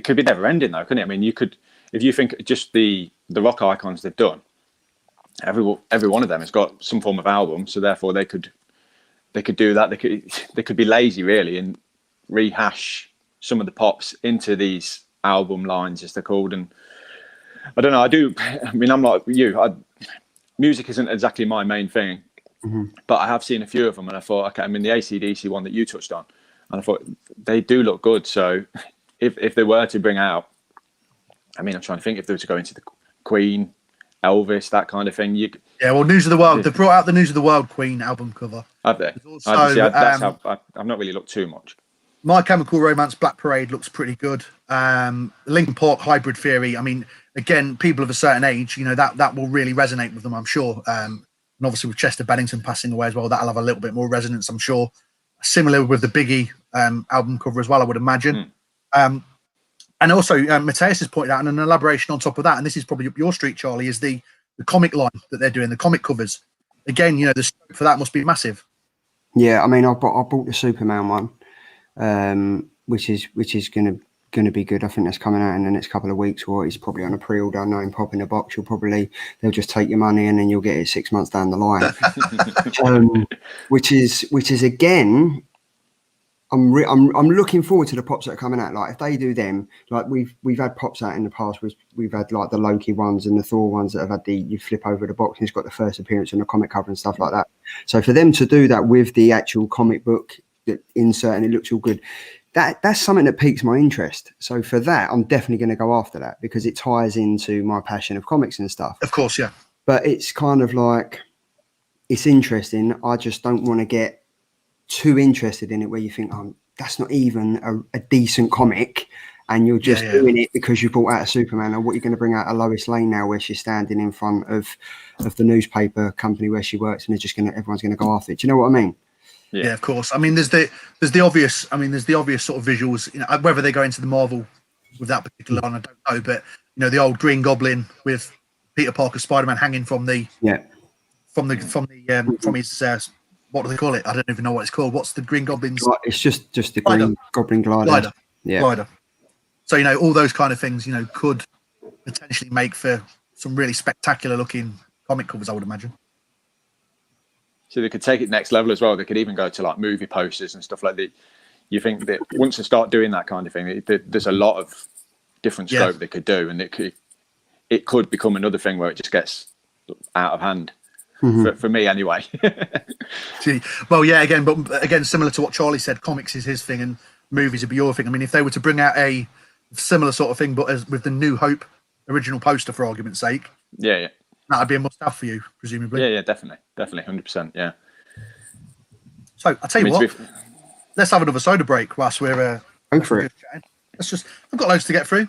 could be never ending, though, couldn't it? I mean, you could, if you think just the rock icons they've done, every one of them has got some form of album, so therefore they could do that. They could be lazy, really, and rehash some of the pops into these album lines, as they're called. And I don't know. I mean, I'm like you. Music isn't exactly my main thing, but I have seen a few of them, and I thought, okay. I mean, the AC/DC one that you touched on, and I thought they do look good. So if they were to bring out, I mean, I'm trying to think, if they were to go into the Queen, Elvis, that kind of thing. Well, News of the World. They brought out the News of the World Queen album cover. Have they? Also, that's how I've not really looked too much. My Chemical Romance Black Parade looks pretty good. Linkin Park Hybrid Theory. I mean, again, people of a certain age, that will really resonate with them, I'm sure. And obviously with Chester Bennington passing away as well, that'll have a little bit more resonance, I'm sure. Similar with the Biggie album cover as well, I would imagine. And also, Mateus has pointed out, and an elaboration on top of that, and this is probably up your street, Charlie, is the comic line that they're doing, the comic covers. Again, the scope for that must be massive. Yeah, I mean, I bought the Superman one, which is going to be good. I think that's coming out in the next couple of weeks, or it's probably on a pre-order. Knowing Pop in a box, they'll just take your money and then you'll get it 6 months down the line. Which is again, I'm looking forward to the pops that are coming out. Like, if they do them, like we've had pops out in the past. We've had like the Loki ones and the Thor ones that have had you flip over the box and it's got the first appearance on the comic cover and stuff like that. So for them to do that with the actual comic book that insert and it looks all good, that's something that piques my interest. So for that, I'm definitely going to go after that, because it ties into my passion of comics and stuff. Of course, yeah. But it's kind of like, it's interesting. I just don't want to get too interested in it where you think, that's not even a decent comic, and you're just doing it because you brought out a Superman. And what you're going to bring out a Lois Lane now, where she's standing in front of the newspaper company where she works, and they're just everyone's going to go after it. Do you know what I mean? Yeah, of course. I mean, there's the obvious. I mean, there's the obvious sort of visuals. You know, whether they go into the Marvel with that particular one, I don't know. But you know, the old Green Goblin with Peter Parker, Spider-Man hanging from his what do they call it? I don't even know what it's called. What's the Green Goblin's? It's just the Green Goblin glider. Glider. So you know, all those kind of things, you know, could potentially make for some really spectacular looking comic covers, I would imagine. So they could take it next level as well. They could even go to like movie posters and stuff like that. You think that once they start doing that kind of thing, there's a lot of different scope they could do, and it could become another thing where it just gets out of hand. For me, anyway. Well, yeah. Again, similar to what Charlie said, comics is his thing, and movies would be your thing. I mean, if they were to bring out a similar sort of thing, but with the New Hope original poster, for argument's sake, that'd be a must-have for you, presumably. Yeah, definitely, 100%. Yeah. So I tell you what, let's have another soda break whilst we're go for it. I've got loads to get through.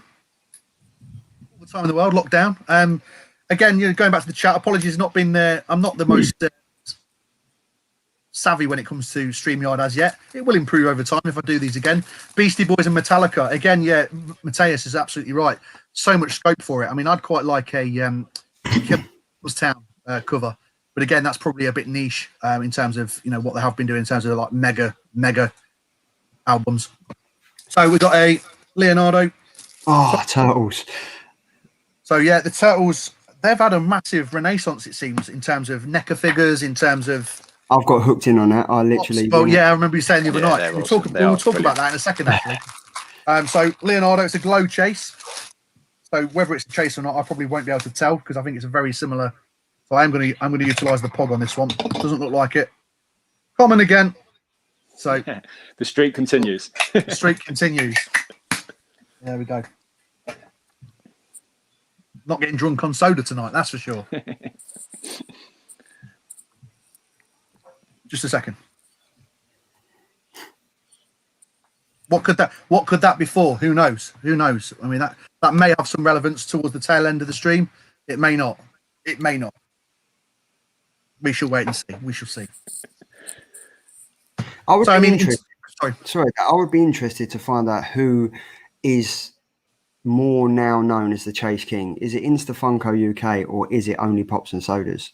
All the time in the world, lockdown. Again, you know, going back to the chat, apologies, not been there. I'm not the most savvy when it comes to StreamYard as yet. It will improve over time if I do these again. Beastie Boys and Metallica. Again, yeah, Mateus is absolutely right. So much scope for it. I mean, I'd quite like a Kills Town cover. But again, that's probably a bit niche in terms of, you know, what they have been doing in terms of like mega albums. So we've got a Leonardo. Oh, Turtles. So yeah, the Turtles, they've had a massive renaissance, it seems, in terms of NECA figures, in terms of... I've got hooked in on that. I literally... Well, yeah, I remember you saying the other night. We'll talk about that in a second, actually. So Leonardo, it's a glow chase. So whether it's a chase or not, I probably won't be able to tell because I think it's a very similar... So I'm going to utilise the POG on this one. Doesn't look like it. Common again. So the streak continues. The streak continues. There we go. Not getting drunk on soda tonight, that's for sure. Just a second. What could that be for? Who knows? I mean, that may have some relevance towards the tail end of the stream. It may not. We shall wait and see. We shall see. I would be interested to find out who is more now known as the Chase King. Is it Insta Funko UK or is it only Pops and Sodas?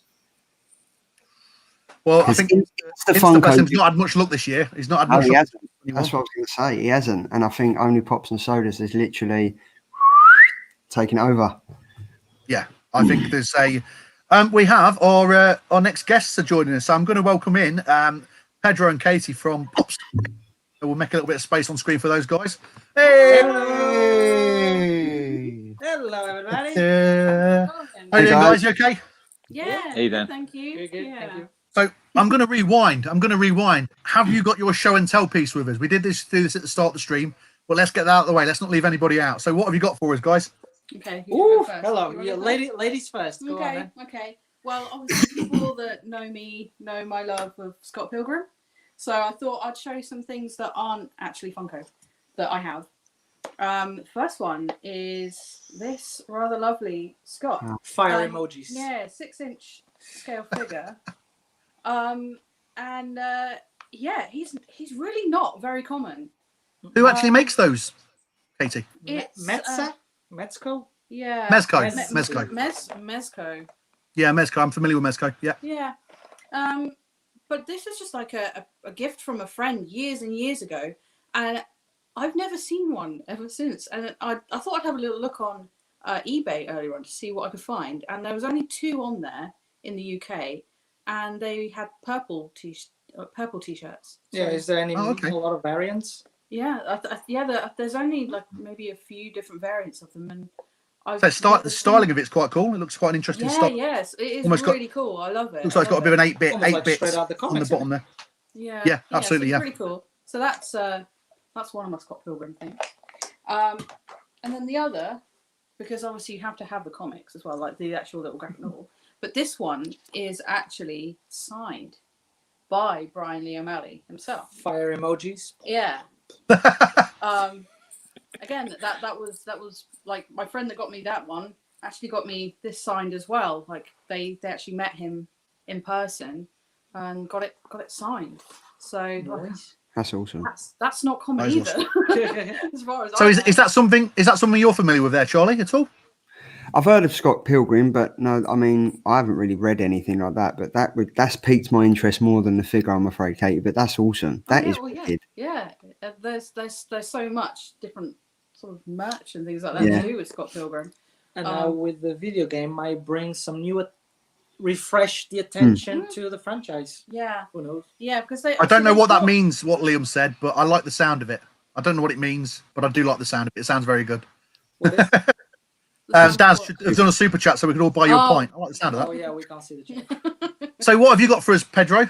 Well, I think Insta Funko's not had much luck this year. He's not had much luck. That's what I was going to say. He hasn't. And I think only Pops and Sodas is literally taking over. Yeah, I think there's a... we have our next guests are joining us. So I'm going to welcome in Pedro and Katie from Pops. We'll make a little bit of space on screen for those guys. Hey! Hello, everybody. How you doing, guys? You okay? Yeah. Hey, then. Thank you. Good. Yeah. Thank you. So I'm going to rewind. Have you got your show and tell piece with us? We did do this at the start of the stream, but let's get that out of the way. Let's not leave anybody out. So what have you got for us, guys? Okay. Hello. Yeah, ladies first. Go on, then. Okay. Well, obviously, people that know me know my love of Scott Pilgrim. So I thought I'd show you some things that aren't actually Funko that I have. First one is this rather lovely Scott. Fire emojis. Yeah, 6-inch scale figure. He's really not very common. Who actually makes those, Katie? It's Mezco? Yeah. Mezco. Mezco. Yeah, Mezco. I'm familiar with Mezco. Yeah. Yeah. But this is just like a gift from a friend years and years ago. And I've never seen one ever since. And I thought I'd have a little look on eBay earlier on to see what I could find. And there was only 2 on there in the UK. And they had purple t-shirts. Yeah, is there a lot of variants? Yeah, there's only like maybe a few different variants of them. And the styling of it's quite cool. It looks quite an interesting style. Yes, it is almost really cool. I love it. Looks like it's got a bit of an 8-bit like on the bottom there. Yeah, absolutely. So it's pretty cool. So that's one of my Scott Pilgrim things. And then the other, because obviously you have to have the comics as well, like the actual little graphic novel. But this one is actually signed by Brian Lee O'Malley himself. Fire emojis. Yeah. Again, that was like my friend that got me that one actually got me this signed as well. Like they actually met him in person and got it signed. So Nice. That's awesome. that's not common That is either. As far as So I is know. that something you're familiar with there, Charlie, at all? I've heard of Scott Pilgrim, but no, I mean, I haven't really read anything like that. But that's piqued my interest more than the figure, I'm afraid, Katie. But that's awesome. That is wicked. Yeah. There's so much different sort of merch and things like that Yeah. to do with Scott Pilgrim. And now with the video game, might bring some new, refresh the attention to the franchise. Yeah. Who knows? Yeah, because I don't know what that means, what Liam said, but I like the sound of it. I don't know what it means, but I do like the sound of it. It sounds very good. What is Daz has done a super chat so we can all buy you a pint. I like the sound of that. Oh yeah, we can't see the chat. So what have you got for us, Pedro?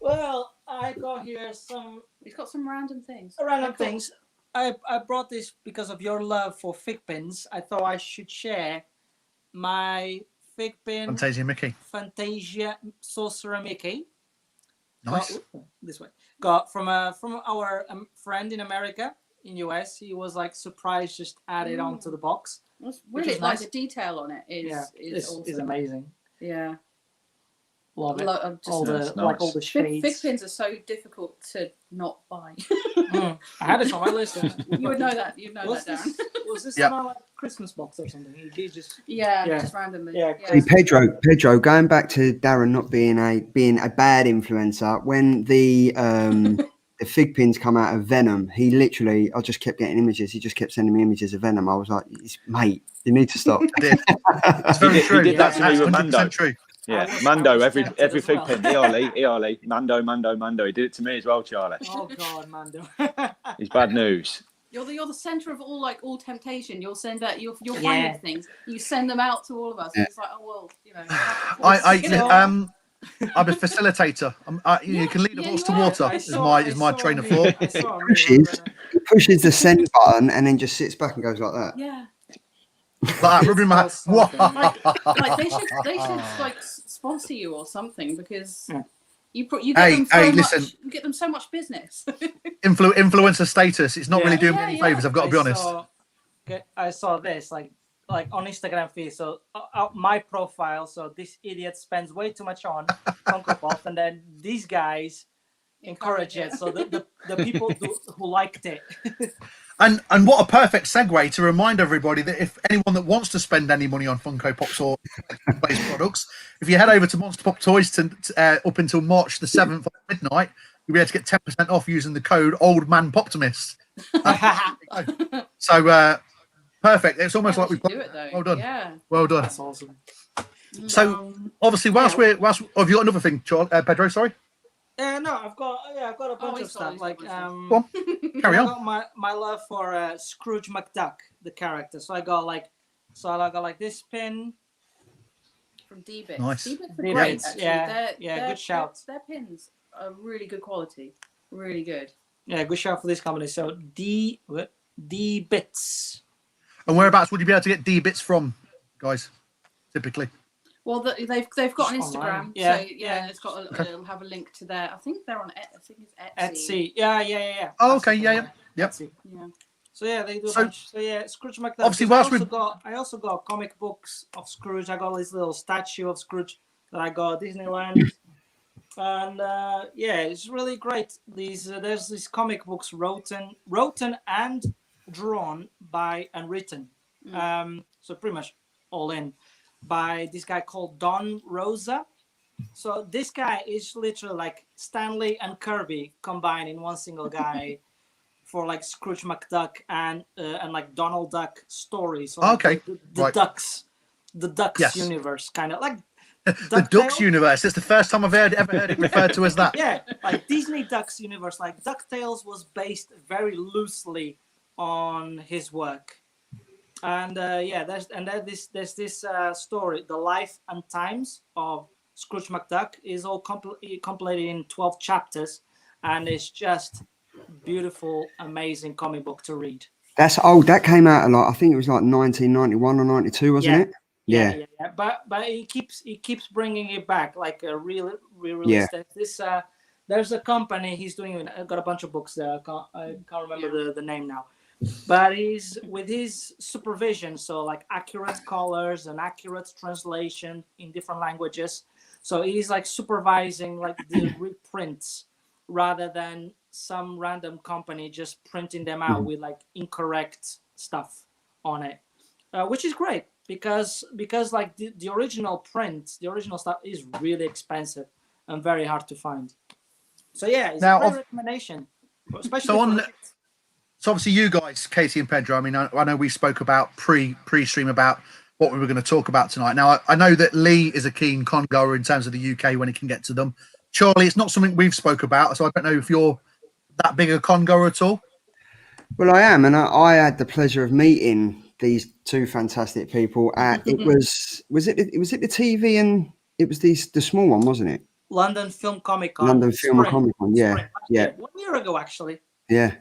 Well, I got here some He's got some random things. random things. I brought this because of your love for fig pins. I thought I should share my fig pin Fantasia Mickey. Fantasia Sorcerer Mickey. Nice. This way. Got from our friend in America, in US. He was like surprised, just added onto the box. It's Which really is like nice. the detail on it is It's awesome. amazing. Yeah. Love it. Just All the That's like all nice. the shades. fig pins are so difficult to not buy. I had it on my list. You would know that. You'd know Was that, this, Darren. was this Yep. on our Christmas box or something? He just Yeah, Yeah. just randomly. Yeah, See, Pedro, going back to Darren not being a bad influencer, when the fig pins come out of Venom, I just kept getting images. He just kept sending me images of Venom. I was like, mate, you need to stop. I did. It's very He true. did that to me That's with 100% Mando. true. Yeah, I was Mando, every tempted as fig well. pin. Early, Mando. He did it to me as well, Charlie. oh god, Mando. He's bad news. You're the center of all temptation. You'll send that you'll Yeah. find these things. You send them out to all of us. Yeah. And it's like, oh well, you know. I'm a facilitator. You can lead a horse to you are. water. I Is saw- my I saw train of me- thought. I saw me, He pushes the send button and then just sits back and goes like that. Yeah. Like that, rubbing my It's so something. Like they should like sponsor you or something because Yeah. you get them so much. listen. You get them so much business. Influencer status. It's not Yeah. really doing me Yeah, any yeah. favors. I've got to be honest. I saw this like on Instagram feed. So my profile. So this idiot spends way too much on Funko Pop, and then these guys encourage it. So the people who liked it. And what a perfect segue to remind everybody that if anyone that wants to spend any money on Funko Pops or based products, if you head over to Monster Pop Toys up until March the 7th at midnight, you'll be able to get 10% off using the code Old Man Poptimist. So perfect. It's almost like we've do it though. Well done. Yeah. Well done. That's awesome. So obviously, whilst have you got another thing, Pedro? Sorry. No, I've got a bunch of he's stuff. got Like Go on. Carry I on. got my love for Scrooge McDuck, the character. So I got like this pin. From D-Bits. Nice. D-Bits are D-Bits, great, actually. yeah, good shout. Their pins are really good quality. Really good. Yeah, good shout for this company. So D Bits. And whereabouts would you be able to get D bits from, guys? Typically. Well, they've got an Just Instagram. online. Yeah, So yeah. it's got it'll have a link to their. I think they're on. I think it's Etsy. Yeah. Oh, That's okay, the yeah, one. Yep. Etsy. Yeah. So yeah, they do a So- bunch. So yeah, Scrooge McDuck. Obviously, Because whilst I also got comic books of Scrooge. I got this little statue of Scrooge that I got at Disneyland. And yeah, it's really great. There's these comic books written and drawn by and written. So pretty much all in by this guy called Don Rosa. So this guy is literally like Stanley and Kirby combined in one single guy for like Scrooge McDuck and like Donald Duck stories. So like Okay, the right. Ducks Yes. universe, kind of like The Ducks universe. It's the first time I've ever heard it referred to as that. Yeah, like Disney Ducks universe. Like DuckTales was based very loosely on his work, and yeah, there's this story, the life and times of Scrooge McDuck, is all compiled in 12 chapters, and it's just beautiful, amazing comic book to read. That's old. That came out a lot. I think it was like 1991 or 92, wasn't it? Yeah. But he keeps bringing it back, like a real Yeah. this There's a company he's doing. I've got a bunch of books there. I can't remember the name now, but he's with his supervision. So like accurate colors and accurate translation in different languages. So he's like supervising like the reprints rather than some random company just printing them out with like incorrect stuff on it, which is great because like the original print, the original stuff is really expensive and very hard to find. So yeah, it's a great recommendation, especially so obviously you guys, Katie and Pedro, I mean, I know we spoke about pre-stream about what we were going to talk about tonight. Now, I know that Lee is a keen con goer in terms of the UK when he can get to them. Charlie, it's not something we've spoke about, so I don't know if you're that big a con goer at all. Well, I am, and I had the pleasure of meeting these two fantastic people at it was it the TV, and it was the small one, wasn't it? London Film Comic Con. London Film Comic Con, yeah. 1 year ago, actually. Yeah.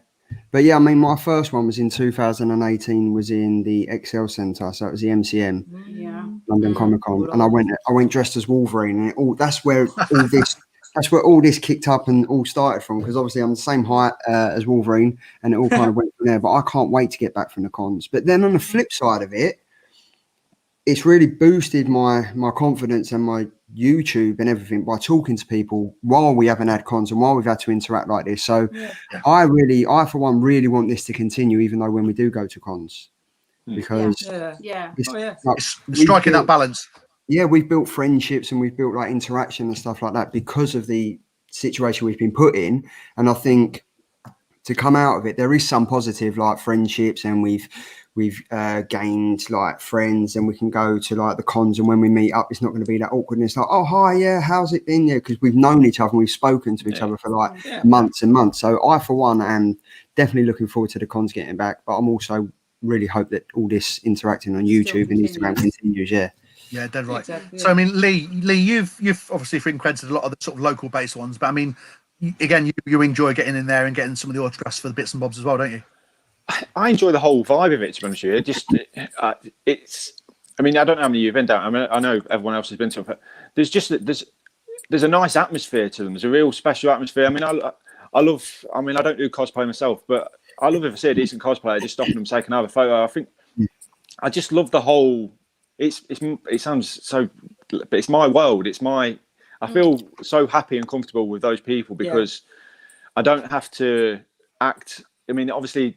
But yeah, I mean, my first one was in 2018, was in the Excel Centre, so it was the MCM, London Comic Con, and I went dressed as Wolverine, and that's where all this kicked up and all started from, because obviously I'm the same height as Wolverine, and it all kind of went from there. But I can't wait to get back from the cons. But then on the flip side of it, it's really boosted my confidence and my YouTube and everything by talking to people while we haven't had cons and while we've had to interact like this. So I for one really want this to continue, even though when we do go to cons, because it's striking that balance. Yeah, we've built friendships and we've built like interaction and stuff like that because of the situation we've been put in. And I think to come out of it, there is some positive like friendships, and we've gained like friends, and we can go to like the cons, and when we meet up, it's not going to be that awkwardness like, oh hi, yeah, how's it been? Yeah, because we've known each other and we've spoken to each other for like months and months. So I for one am definitely looking forward to the cons getting back, but I'm also really hope that all this interacting on YouTube and Instagram continues. Yeah, dead right. Exactly. So I mean, Lee, you've obviously frequented a lot of the sort of local based ones, but I mean, again, you enjoy getting in there and getting some of the autographs for the bits and bobs as well, don't you? I enjoy the whole vibe of it, to be honest with you. Just it's. I mean, I don't know how many you've been down. I mean, I know everyone else has been to it, but there's a nice atmosphere to them. There's a real special atmosphere. I mean, I love. I mean, I don't do cosplay myself, but I love if I see a decent cosplayer, just stopping them, taking another photo. I think I just love the whole. It sounds so, but it's my world. It's my. I feel so happy and comfortable with those people because I don't have to act. I mean, obviously,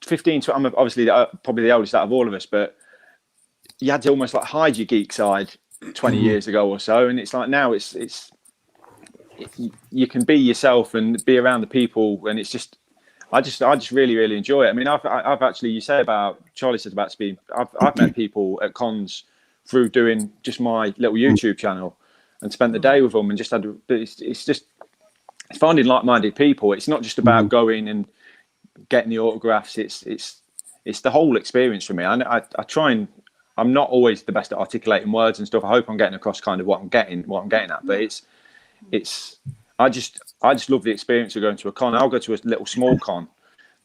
15. I'm obviously probably the oldest out of all of us, but you had to almost like hide your geek side 20 years ago or so, and it's like now you can be yourself and be around the people, and it's just. I just really enjoy it. I mean, I've actually, you say about Charlie said about speed. I've met people at cons through doing just my little YouTube channel and spent the day with them and just had. It's finding like-minded people. It's not just about going and getting the autographs. It's the whole experience for me. I try and I'm not always the best at articulating words and stuff. I hope I'm getting across kind of what I'm getting at. But I just love the experience of going to a con. I'll go to a little small con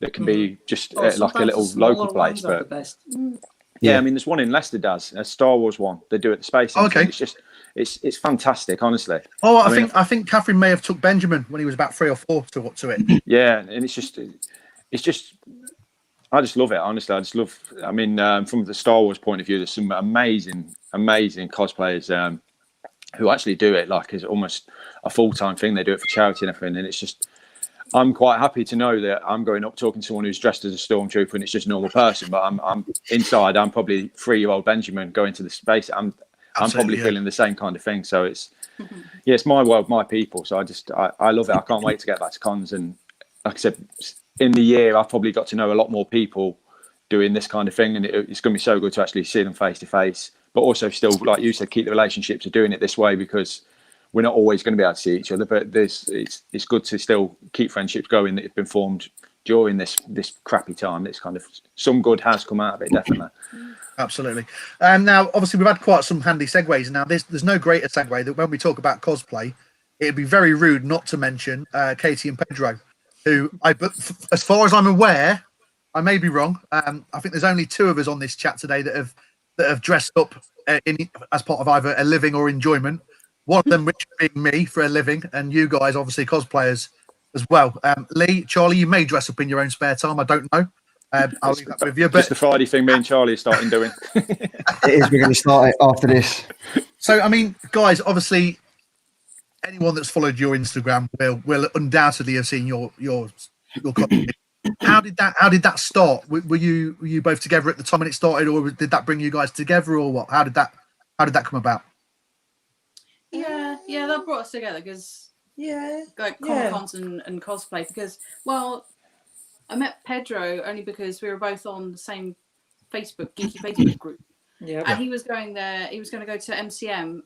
that can be just like a little local place. But I mean, there's one in Leicester does a Star Wars one. They do it at the Space Center. It's just it's fantastic, honestly. Oh, I think Catherine may have took Benjamin when he was about 3 or 4 to it. Yeah, and it's just I just love it. Honestly, I just love. I mean, from the Star Wars point of view, there's some amazing cosplayers. Who actually do it like it's almost a full-time thing. They do it for charity and everything. And it's just, I'm quite happy to know that I'm going up talking to someone who's dressed as a stormtrooper and it's just a normal person. But I'm inside, I'm probably 3-year-old Benjamin going to the space. I'm probably feeling the same kind of thing. So it's, it's my world, my people. So I love it. I can't wait to get back to cons. And like I said, in the year, I've probably got to know a lot more people doing this kind of thing. And it's going to be so good to actually see them face to face. But also still, like you said, keep the relationships of doing it this way because we're not always going to be able to see each other. But it's good to still keep friendships going that have been formed during this crappy time. It's kind of some good has come out of it, definitely. Absolutely. Now, obviously, we've had quite some handy segues. Now, there's no greater segue that when we talk about cosplay, it'd be very rude not to mention Katie and Pedro, who, as far as I'm aware, I may be wrong. I think there's only 2 of us on this chat today that have dressed up as part of either a living or enjoyment. One of them, which being me for a living, and you guys obviously cosplayers as well. Lee, Charlie, you may dress up in your own spare time. I don't know. I'll leave that with you. But Just the Friday thing me and Charlie are starting doing. It is. We're going to start it after this. so, I mean, guys, obviously, anyone that's followed your Instagram will undoubtedly have seen your content. How did that start? Were you both together at the time when it started, or did that bring you guys together, or what? How did that come about? Yeah, that brought us together because like Comic Cons and cosplay. Because I met Pedro only because we were both on the same geeky Facebook group. Yeah, and he was going there. He was going to go to MCM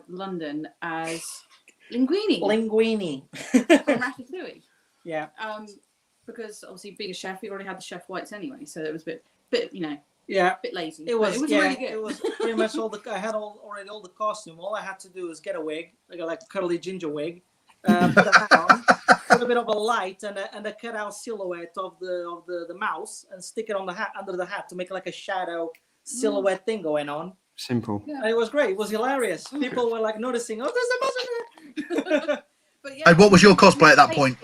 London as Linguini from Ratatouille. Yeah. Because obviously being a chef, we already had the chef whites anyway, so it was a bit Yeah, a bit lazy. it was really good. It was pretty much I had already all the costume. All I had to do is get a wig, like a curly ginger wig, put that on, put a bit of a light and a cutout silhouette of the mouse, and stick it on the hat under the hat to make like a shadow silhouette thing going on. Simple. Yeah. And it was great. It was hilarious. People were like noticing. Oh, there's a mouse in there. But And what was your cosplay at that point?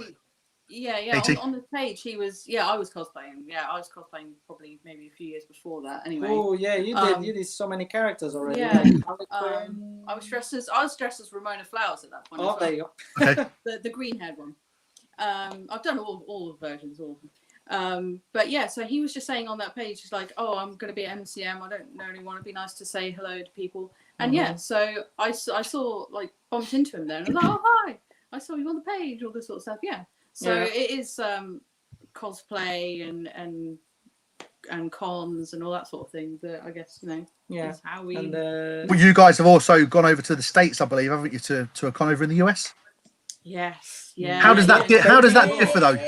Yeah. On the page, he was. Yeah, I was cosplaying. Yeah, I was cosplaying probably maybe a few years before that. Anyway. Oh yeah, you did. You did so many characters already. Yeah. I was dressed as Ramona Flowers at that point. Oh, there you go. Okay. the green haired one. I've done all the versions, all of them. But yeah, so he was just saying on that page, he's like, "Oh, I'm going to be at MCM. I don't know anyone. It'd be nice to say hello to people." And yeah, so I saw like bumped into him there, and I was like, "Oh, hi! I saw you on the page." All this sort of stuff. Yeah. So it is cosplay and cons and all that sort of thing that I guess is how we. And, Well, you guys have also gone over to the States, I believe, haven't you, to a con over in the US? Yes. Yeah. How does that differ though?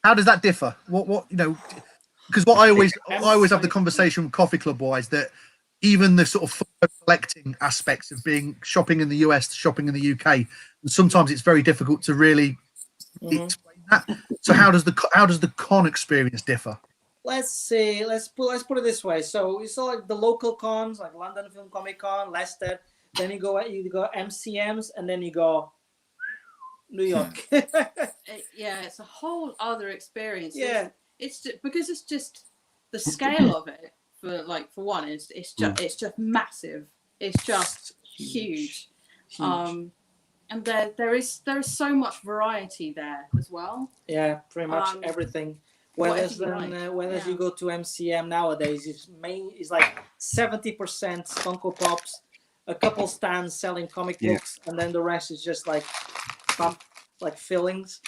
How does that differ? What because what I always have the conversation with Coffee Club wise that even the sort of collecting aspects of being shopping in the US to shopping in the UK, and sometimes it's very difficult to really explain that. So how does the con experience differ? Let's see. Let's put it this way. So you saw like the local cons, like London Film Comic Con, Leicester. Then you go MCMs, and then you go New York. It's a whole other experience. Yeah, it's just, because it's just the scale of it. For one, it's just massive. It's just huge. And there is so much variety there as well. Yeah, pretty much everything. Whereas you go to MCM nowadays, it's like 70% Funko Pops, a couple stands selling comic books, and then the rest is just like fillings.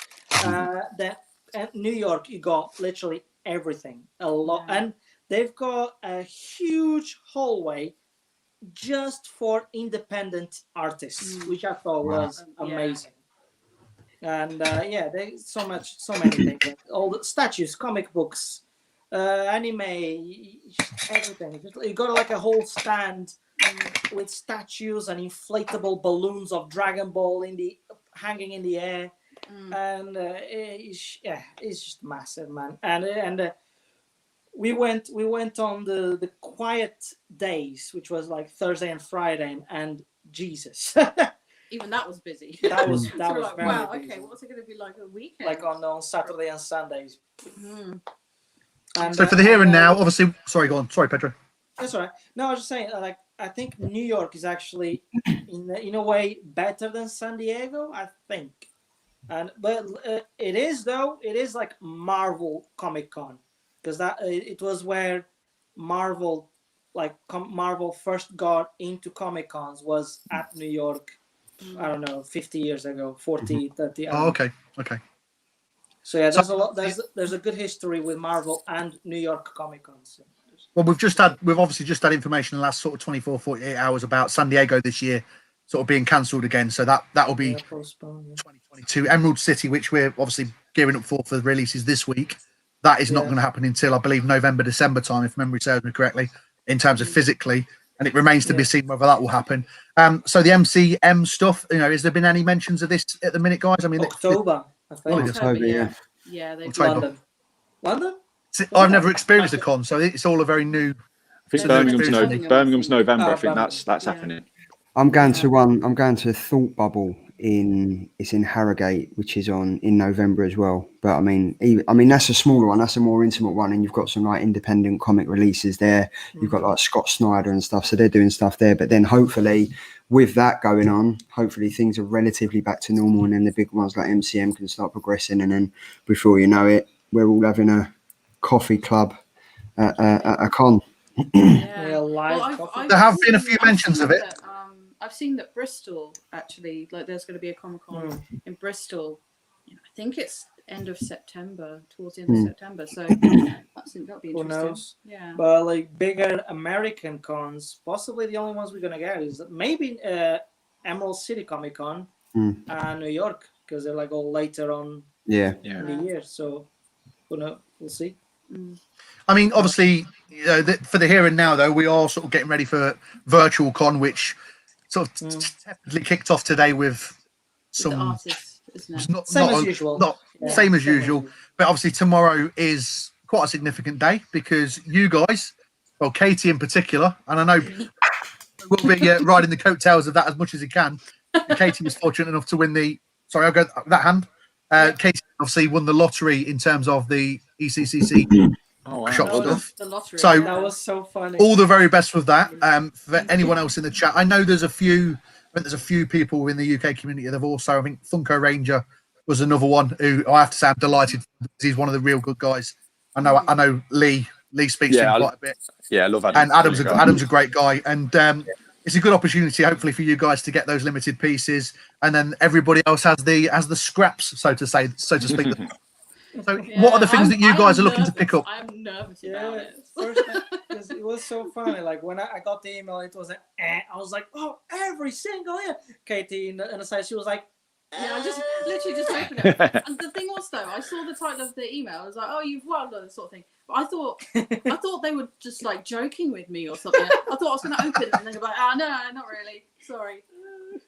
Then at New York, you got literally everything, a lot, and they've got a huge hallway just for independent artists, which I thought was amazing. And there's so many things. All the statues, comic books, anime, everything. You got like a whole stand with statues and inflatable balloons of Dragon Ball hanging in the air, and it's just massive, man. And we went on the quiet days, which was like Thursday and Friday, and Jesus. Even that was busy. That was so very wow, busy. okay, what's it going to be like a weekend? Like on Saturday and Sundays. And, so for the here and now, obviously, sorry, go on. Sorry, Pedro. That's all right. No, I was just saying, like, I think New York is actually, in a way, better than San Diego, I think. But it is like Marvel Comic Con, because it was where Marvel first got into Comic Cons was at New York. I don't know, 50 years ago, 40, 30. Oh, okay. So yeah, there's a good history with Marvel and New York Comic Cons. Well, we've obviously just had information in the last sort of 24, 48 hours about San Diego this year sort of being cancelled again. So that will be 2022. Emerald City, which we're obviously gearing up for the releases this week. That is not going to happen until, I believe, November, December time, if memory serves me correctly, in terms of physically. And it remains to be seen whether that will happen. So the MCM stuff, has there been any mentions of this at the minute, guys? I mean, October, I think. October, Yeah, they London? I've never experienced a con, so it's all a very new. I think Birmingham's November. I think that's happening. I'm going to one. I'm going to Thought Bubble it's in Harrogate, which is in November as well. But I mean, that's a smaller one. That's a more intimate one, and you've got some like independent comic releases there. You've got like Scott Snyder and stuff, so they're doing stuff there. But then hopefully, with that going on, hopefully things are relatively back to normal, and then the big ones like MCM can start progressing, and then before you know it, we're all having a coffee club at a con. Yeah, live coffee. There have been a few mentions of it. I've seen that Bristol actually, like, there's going to be a Comic-Con in Bristol. I think it's end of September, towards the end of September. So that'll be interesting. Who knows? Yeah. But like bigger American cons, possibly the only ones we're gonna get is maybe Emerald City Comic Con and New York, because they're like all later on in the year. So we'll see. I mean, obviously, for the here and now, though, we are sort of getting ready for Virtual Con, which sort of technically kicked off today with some artists, isn't it? Same as usual. Same as usual. But obviously, tomorrow is quite a significant day because you guys, well, Katie in particular, and I know we'll be riding the coattails of that as much as he can. Katie was fortunate enough to win I'll go that hand. Katie obviously won the lottery in terms of the ECCC shop stuff. The lottery. So that was so funny. All the very best with that. For anyone else in the chat, I know there's a few people in the UK community that have also. I think Funko Ranger was another one who I have to say I'm delighted. He's one of the real good guys. I know Lee speaks to him quite a bit. Yeah, I love Adam. And Adam's a great guy, and it's a good opportunity, hopefully, for you guys to get those limited pieces, and then everybody else has the scraps, so to speak. So, what are the things that you guys are looking to pick up? I'm nervous about it. First, because it was so funny. Like when I got the email, it was I was like, oh, every single year. Katie in the side, she was like, yeah, I just literally just opened it. And the thing was, though, I saw the title of the email. I was like, oh, you've won, this sort of thing. But I thought they were just like joking with me or something. I thought I was going to open it and then go like, no, not really. Sorry.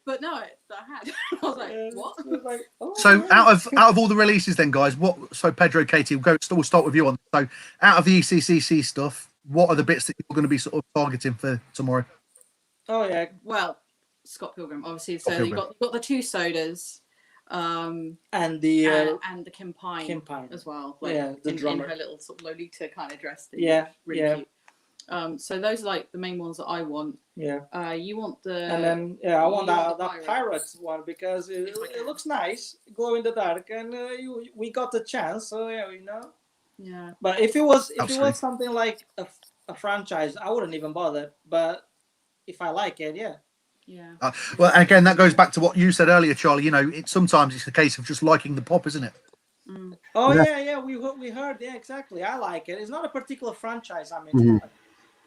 But no, I had. I was like, what? Like, oh, so out of all the releases, then, guys, so Pedro, Katie, we'll start with you on. So out of the ECCC stuff, what are the bits that you're going to be sort of targeting for tomorrow? Oh yeah. Well, Scott Pilgrim, obviously. So you got the two sodas, and the Kim Pine, as well. Like, yeah, the drummer in her little sort of Lolita kind of dress. Really cute. So those are like the main ones that I want. Yeah. You want the and then I want that pirate one because it looks nice, glow in the dark, and we got the chance. So Yeah. But if it was something like a franchise, I wouldn't even bother. But if I like it, yeah. Yeah. Well, again, that goes back to what you said earlier, Charlie. Sometimes it's a case of just liking the pop, isn't it? Oh yeah. We heard. Yeah, exactly. I like it. It's not a particular franchise. I mean,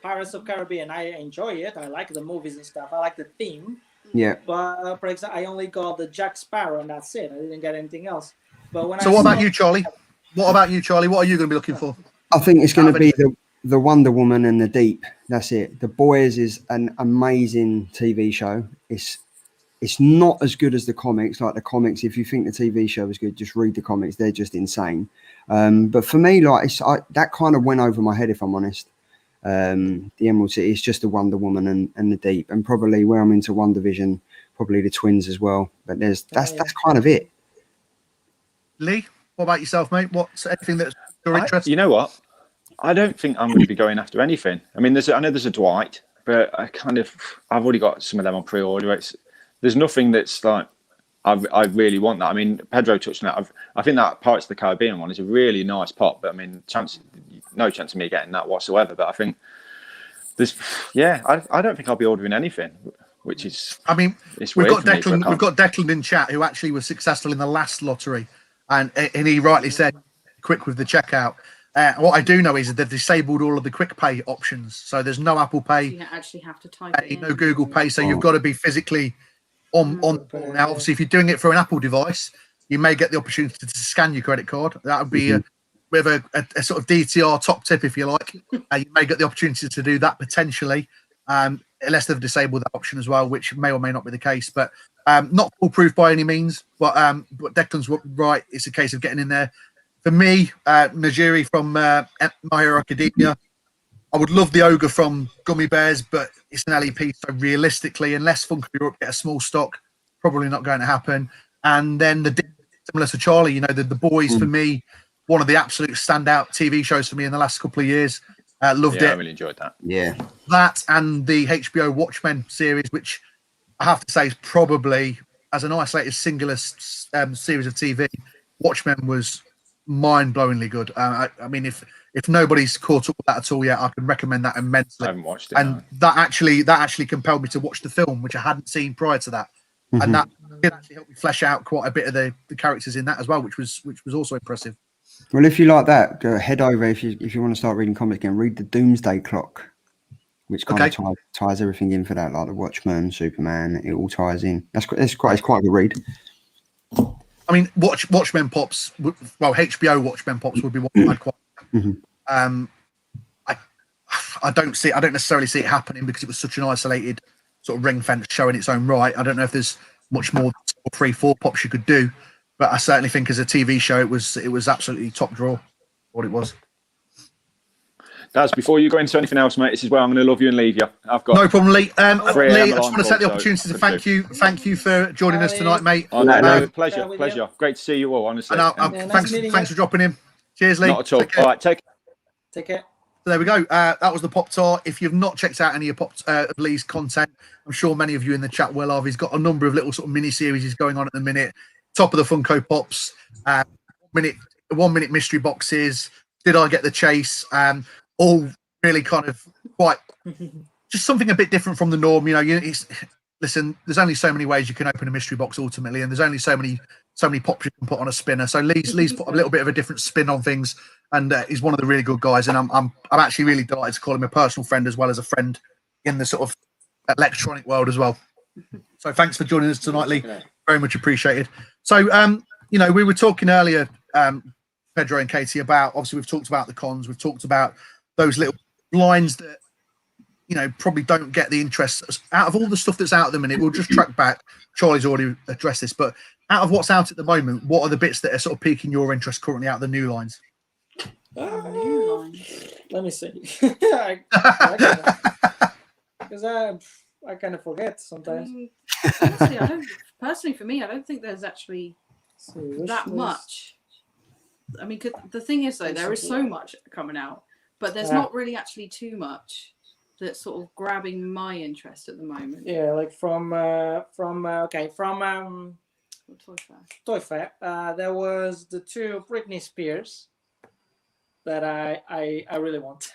Pirates of Caribbean. I enjoy it. I like the movies and stuff. I like the theme. Yeah. But for example, I only got the Jack Sparrow, and that's it. I didn't get anything else. But what about you, Charlie? What are you going to be looking for? I think it's going to be the Wonder Woman and the Deep. That's it. The Boys is an amazing TV show. It's not as good as the comics. Like the comics, if you think the TV show is good, just read the comics. They're just insane. But for me, like that kind of went over my head, if I'm honest. The Emerald City is just the Wonder Woman and the Deep, and probably where I'm into One Division, probably the Twins as well. But that's kind of it. Lee, what about yourself, mate? What's anything that's your interest? You know what? I don't think I'm going to be going after anything. I mean, I know there's a Dwight, but I've already got some of them on pre-order. There's nothing that's like I really want that. I mean, Pedro touched on that. I think that Pirates of the Caribbean one is a really nice pop, but I mean, no chance of me getting that whatsoever. But I think I don't think I'll be ordering anything, which is. I mean, we've got Declan in chat who actually was successful in the last lottery, and he rightly said, quick with the checkout. What I do know is that they've disabled all of the quick pay options, so there's no Apple Pay. So you actually have to type it in. No Google Pay, so you've got to be physically on board. Now, obviously, if you're doing it through an Apple device, you may get the opportunity to scan your credit card. That would be a a sort of DTR top tip, if you like. You may get the opportunity to do that potentially, unless they've disabled that option as well, which may or may not be the case. But not foolproof by any means. But Declan's right. It's a case of getting in there. For me, Najiri from My Hero Academia, I would love the ogre from Gummy Bears, but it's an LEP, so realistically, unless Funko Europe get a small stock, probably not going to happen. And then similar to Charlie, you know, the boys for me, one of the absolute standout TV shows for me in the last couple of years. Loved it. I really enjoyed that. Yeah. That and the HBO Watchmen series, which I have to say is probably, as an isolated singular series of TV, Watchmen was mind-blowingly good. I mean, if nobody's caught up with that at all yet, I can recommend that immensely. I haven't watched it. And no. that actually compelled me to watch the film, which I hadn't seen prior to that. And that did actually help me flesh out quite a bit of the characters in that as well, which was also impressive. Well, if you like that, go head over if you want to start reading comics again. Read the Doomsday Clock, which kind of ties everything in for that, like the Watchmen, Superman. It all ties in. It's quite a good read. I mean, Watchmen pops. Well, HBO Watchmen pops would be one I'd quite. I don't necessarily see it happening because it was such an isolated sort of ring fence show in its own right. I don't know if there's much more 3-4 pops you could do, but I certainly think as a TV show, it was absolutely top draw. What it was. Daz, before you go into anything else, mate, this is where I'm going to love you and leave you. I've got no problem, Lee. Lee, I just want to take the so opportunity to thank you for joining us tonight, mate. Oh, no, pleasure. Great to see you all, honestly. And thanks for dropping in. Cheers, Lee. Not at all. All right, take care. So there we go. That was the Pop Tart. If you've not checked out any of Lee's content, I'm sure many of you in the chat will have. He's got a number of little sort of mini series going on at the minute. Top of the Funko Pops, 1 minute mystery boxes. Did I get the chase? All really kind of quite just something a bit different from the norm. You know, listen, there's only so many ways you can open a mystery box ultimately, and there's only so many pops you can put on a spinner. So Lee's put a little bit of a different spin on things, and he's one of the really good guys. And I'm actually really delighted to call him a personal friend as well as a friend in the sort of electronic world as well. So thanks for joining us tonight, Lee. Very much appreciated. So you know, we were talking earlier, Pedro and Katie, about obviously we've talked about the cons, we've talked about those little lines that, you know, probably don't get the interest out of all the stuff that's out at the minute. We'll just track back. Charlie's already addressed this, but out of what's out at the moment, what are the bits that are sort of piquing your interest currently out of the new lines? New lines. Let me see. Because I kind of forget sometimes. Personally, for me, I don't think there's actually that much. I mean, the thing is, though, there is so much coming out, but there's not really actually too much that's sort of grabbing my interest at the moment. Yeah, like from Toy Fair. There was the 2 Britney Spears that I really want.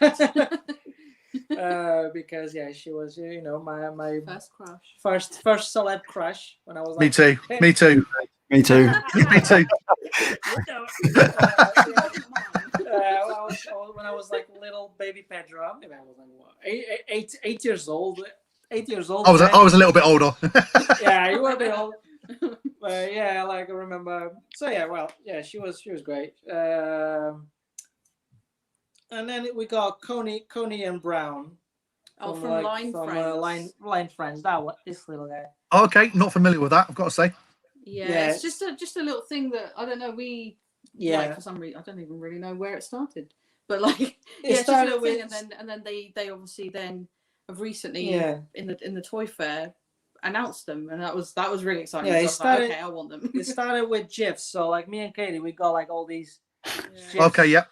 Because she was, you know, my first crush, first celeb crush when I was like, me too. Me too. When I was like little baby Pedro, maybe I was like what, 8 years old. 8 years old. I was a little bit older. Yeah, you were a bit old. But yeah, like I remember. So yeah, she was great. And then we got Coney and Brown. From Line Friends. Line Friends. This little guy. Okay, not familiar with that, I've got to say. Yeah, it's just a little thing that I don't know. Like, for some reason I don't even really know where it started, but like it's just a little thing, and then they obviously then have recently in the Toy Fair announced them, and that was really exciting. Yeah, so I was like, okay, I want them. It started with GIFs, so like me and Katie, we got like all these. GIFs. Okay, yep.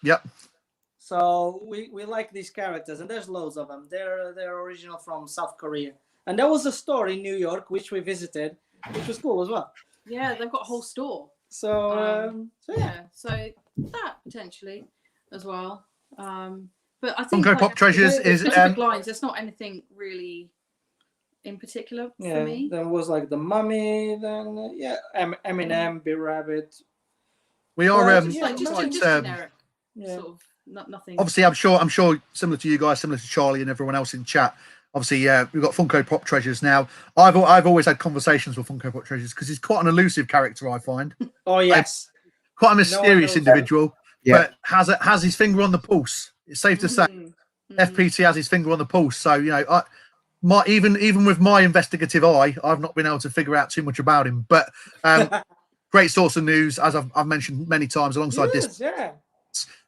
So we like these characters, and there's loads of them. They're original from South Korea, and there was a store in New York which we visited, which was cool as well. Yeah, they've got a whole store. So that potentially as well. But I think Funko Pop Treasures is lines. There's not anything really in particular for me. There was like the Mummy, then Eminem, B Rabbit. We are just generic, sort of nothing. Obviously, I'm sure similar to you guys, similar to Charlie and everyone else in chat. Obviously, we've got Funko Pop Treasures now. I've always had conversations with Funko Pop Treasures because he's quite an elusive character, I find. Oh yes, quite a mysterious individual, but has his finger on the pulse. It's safe to say, FPT has his finger on the pulse. So you know, even with my investigative eye, I've not been able to figure out too much about him. But great source of news, as I've mentioned many times, alongside this. Yeah.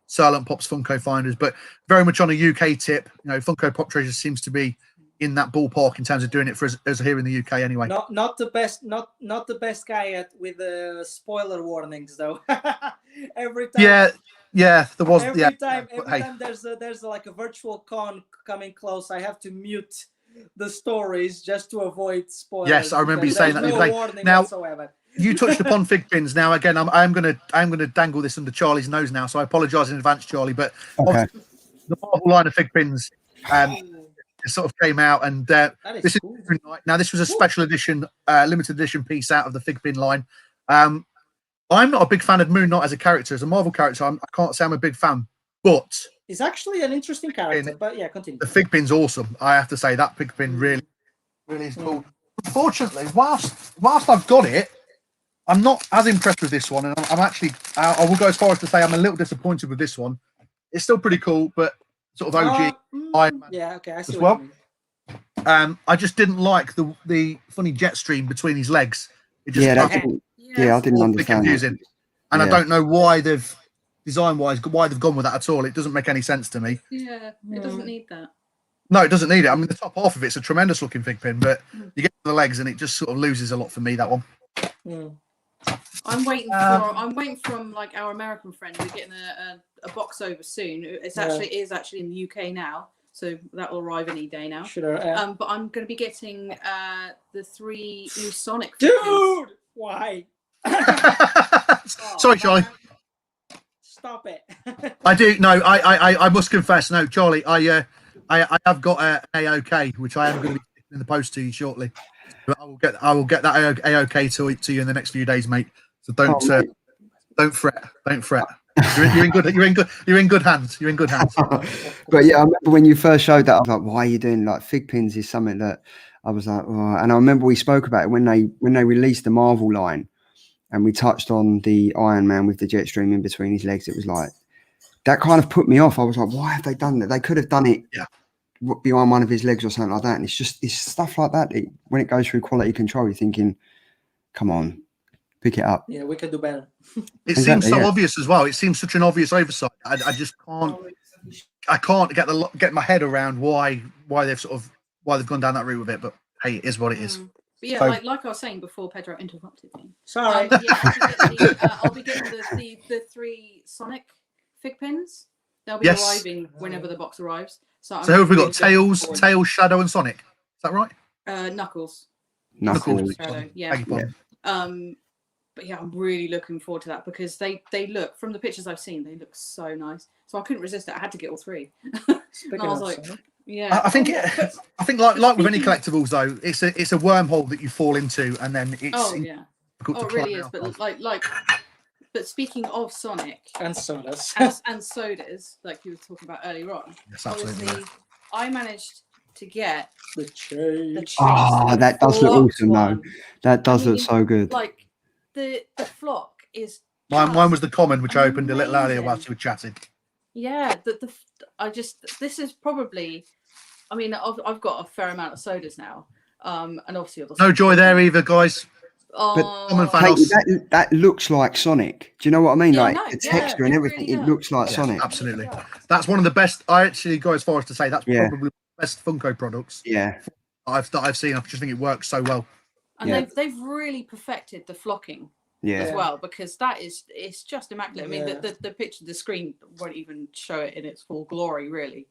Silent Pops Funko finders, but very much on a UK tip. You know, Funko Pop Treasures seems to be in that ballpark in terms of doing it for us as here in the UK anyway. Not the best, not the best guy with the spoiler warnings though. Every time. Yeah, there was. Every time there's like a virtual con coming close, I have to mute the stories just to avoid spoilers. Yes, I remember you saying that. No warning now, whatsoever. You touched upon fig pins. Now, again, I'm gonna dangle this under Charlie's nose now, so I apologise in advance, Charlie. But the Marvel line of fig pins sort of came out, and this is cool. Now this was a special edition, limited edition piece out of the fig pin line. I'm not a big fan of Moon Knight as a character, as a Marvel character. I can't say I'm a big fan, but he's actually an interesting character. But yeah, continue. The fig pin's awesome. I have to say that fig pin really is cool. Unfortunately, whilst I've got it, I'm not as impressed with this one, and I'm actually I will go as far as to say I'm a little disappointed with this one. It's still pretty cool, but sort of OG Iron Man I see as well. I just didn't like the funny jet stream between his legs. It just I didn't understand. Confusing, and I don't know why they've design-wise why they've gone with that at all. It doesn't make any sense to me. Yeah, it doesn't need that. No, it doesn't need it. I mean, the top half of it's a tremendous-looking fig pin, but you get the legs and it just sort of loses a lot for me. That one. I'm waiting from like our American friend. We're getting a box over soon. It's actually in the UK now, so that will arrive any day now. But I'm going to be getting the 3 new Sonic. Dude, why? Sorry, Charlie. Stop it. I do. No, I must confess. No, Charlie, I have got a AOK, which I am going to be in the post to you shortly. But I will get that AOK to you in the next few days, mate. So don't fret. Don't fret. You're in good hands. You're in good hands. But yeah, I remember when you first showed that, I was like, "Why are you doing like fig pins?" Is something that I was like, oh. And I remember we spoke about it when they released the Marvel line, and we touched on the Iron Man with the jet stream in between his legs. It was like that kind of put me off. I was like, "Why have they done that? They could have done it." Yeah. Behind one of his legs or something like that, and it's stuff like that. When it goes through quality control, you're thinking, "Come on, pick it up." Yeah, we could do better. It seems so obvious as well. It seems such an obvious oversight. I just can't. I can't get my head around why they've gone down that route with it. But hey, it is what it is. But yeah, like I was saying before, Pedro interrupted me. Sorry. I'll be getting the 3 Sonic fig pins. They'll be arriving whenever the box arrives. So who have we got? Tails, Shadow, and Sonic. Is that right? Knuckles. Shadow, yeah. But yeah, I'm really looking forward to that because they look, from the pictures I've seen, they look so nice. So I couldn't resist it. I had to get all 3. And I was like, yeah. I think like with any collectibles though, it's a wormhole that you fall into, and then it's it really is. But but speaking of Sonic and sodas, and sodas, like you were talking about earlier on, yes, absolutely. I managed to get the chase. That does look awesome, though. That does look so good. Like the flock is. Mine was the common, which I opened a little earlier whilst you were chatting. Yeah, this is probably. I mean, I've got a fair amount of sodas now, and obviously no joy there either, guys. But that looks like Sonic. Do you know what I mean? Yeah, like the texture and everything, really it looks like Sonic. Absolutely. That's one of the best. I actually go as far as to say that's probably the best Funko products. Yeah. I've seen. I just think it works so well. And they've really perfected the flocking as well, because it's just immaculate. I mean, the picture, the screen won't even show it in its full glory, really.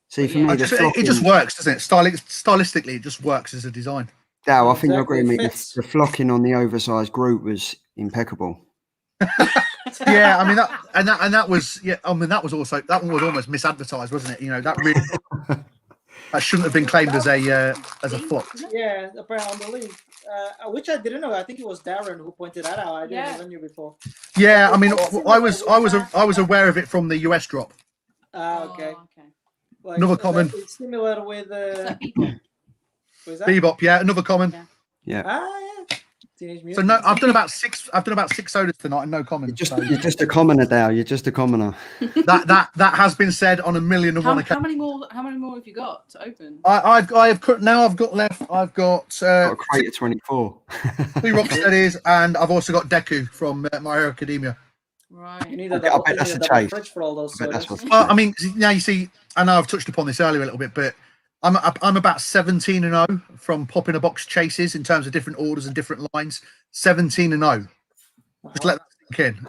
See, for me, it just works, doesn't it? Stylistically, it just works as a design. Dal, I think you agree with me. The flocking on the oversized Groot was impeccable. Yeah, I mean that was that was also, that one was almost misadvertised, wasn't it? You know, that really that shouldn't have been claimed as a flock. Yeah, apparently on the link, which I didn't know. I think it was Darren who pointed that out. I didn't even knew before. Yeah, I mean, I was aware of it from the US drop. Okay. Like, another common. It's similar with Bebop, another common. Yeah. Teenage Mutant. So no, I've done about six sodas tonight and no common. You're just a commoner, Dale. You're just a commoner. that has been said on a million and one occasions. How many more have you got to open? I've got left. I've got a crate of 24. 2 Rocksteadies, and I've also got Deku from My Hero Academia. Right. You need I a bet double, that's you a need a double chase. fridge for all those I bet that's sodas. what- Well, I mean, now you see, I know I've touched upon this earlier a little bit, but I'm about 17-0 from popping a box chases in terms of different orders and different lines. 17-0. Just let that sink in.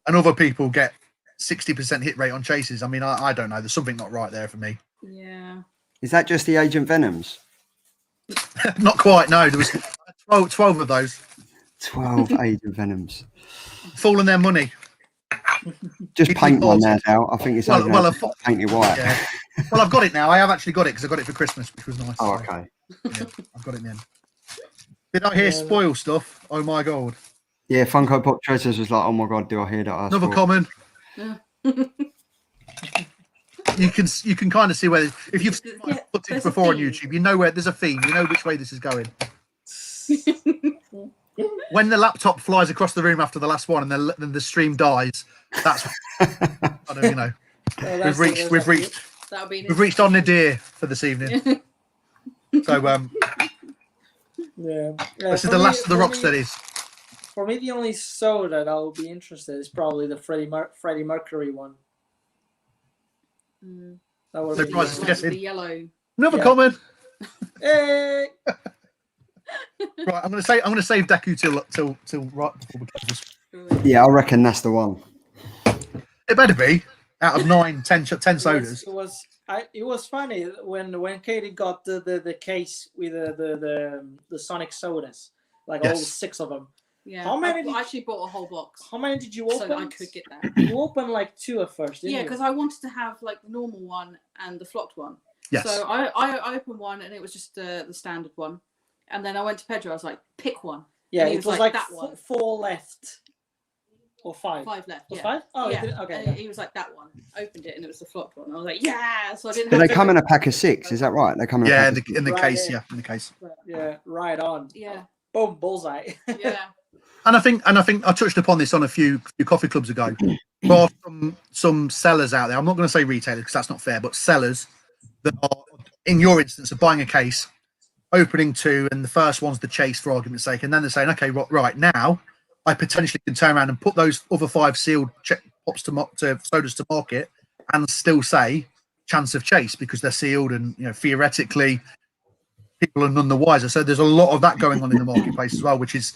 And other people get 60% hit rate on chases. I mean, I don't know. There's something not right there for me. Yeah. Is that just the Agent Venoms? Not quite. No, there was 12 of those. 12 Agent Venoms. Fall on their money. Just If paint you one bought now, Dal. I think it's Well, over well, now. I thought- Paint it white. Yeah. Well, I've got it now. I have actually got it because I got it for Christmas, which was nice. Oh, So, okay. yeah, I've got it in the end. Did I hear Yeah. spoil stuff? Oh my god! Yeah, Funko Pop Treasures was like, oh my god, do I hear that? I Another swore. comment. Yeah. You can kind of see where if you've seen my Yeah, footage there's a before on theme. YouTube, you know where there's a theme. You know which way this is going. When the laptop flies across the room after the last one, and then the stream dies, that's kind of, you know, we've reached on nadir for this evening. So Yeah. this is the last of the Rocksteadies. For me, the only soda that I'll be interested is probably the Freddie Mercury one. That would No be prices, nice. yes. The yellow. Another Yeah. comment. Hey! Right, I'm gonna save Deku till right before we close this. Yeah, I reckon that's the one. It better be out of 9, 10 sodas. It was funny when Katie got the case with the Sonic sodas, like all Yes. 6 of them. Yeah. How many I actually bought a whole box How many did you so open? that I could get that. You opened like 2 at first, didn't Yeah, you? because I wanted to have like the normal one and the flocked one. Yes. So I opened one and it was just the standard one, and then I went to Pedro. I was like, pick one. Yeah, and he it was was like, like that one. 4 left. Or 5. 5 left. Was Yeah. 5? Oh, yeah. you did, okay. And Yeah. he was like, that one. Opened it and it was the flocked one. I was like, yeah. So I didn't. Do have they to come in a pack of 6? Is that right? They come in a Yeah, pack in of the, in the Right case. in. Yeah, in the case. Yeah, right on. Yeah. Boom, bullseye. Yeah. And I think I touched upon this on a few coffee clubs ago. There are some sellers out there. I'm not going to say retailers because that's not fair, but sellers that are, in your instance, are buying a case, opening 2, and the first one's the chase for argument's sake, and then they're saying, okay, right now, I potentially can turn around and put those other 5 sealed pops to sodas to market, and still say chance of chase because they're sealed, and theoretically, people are none the wiser. So there's a lot of that going on in the marketplace as well, which is.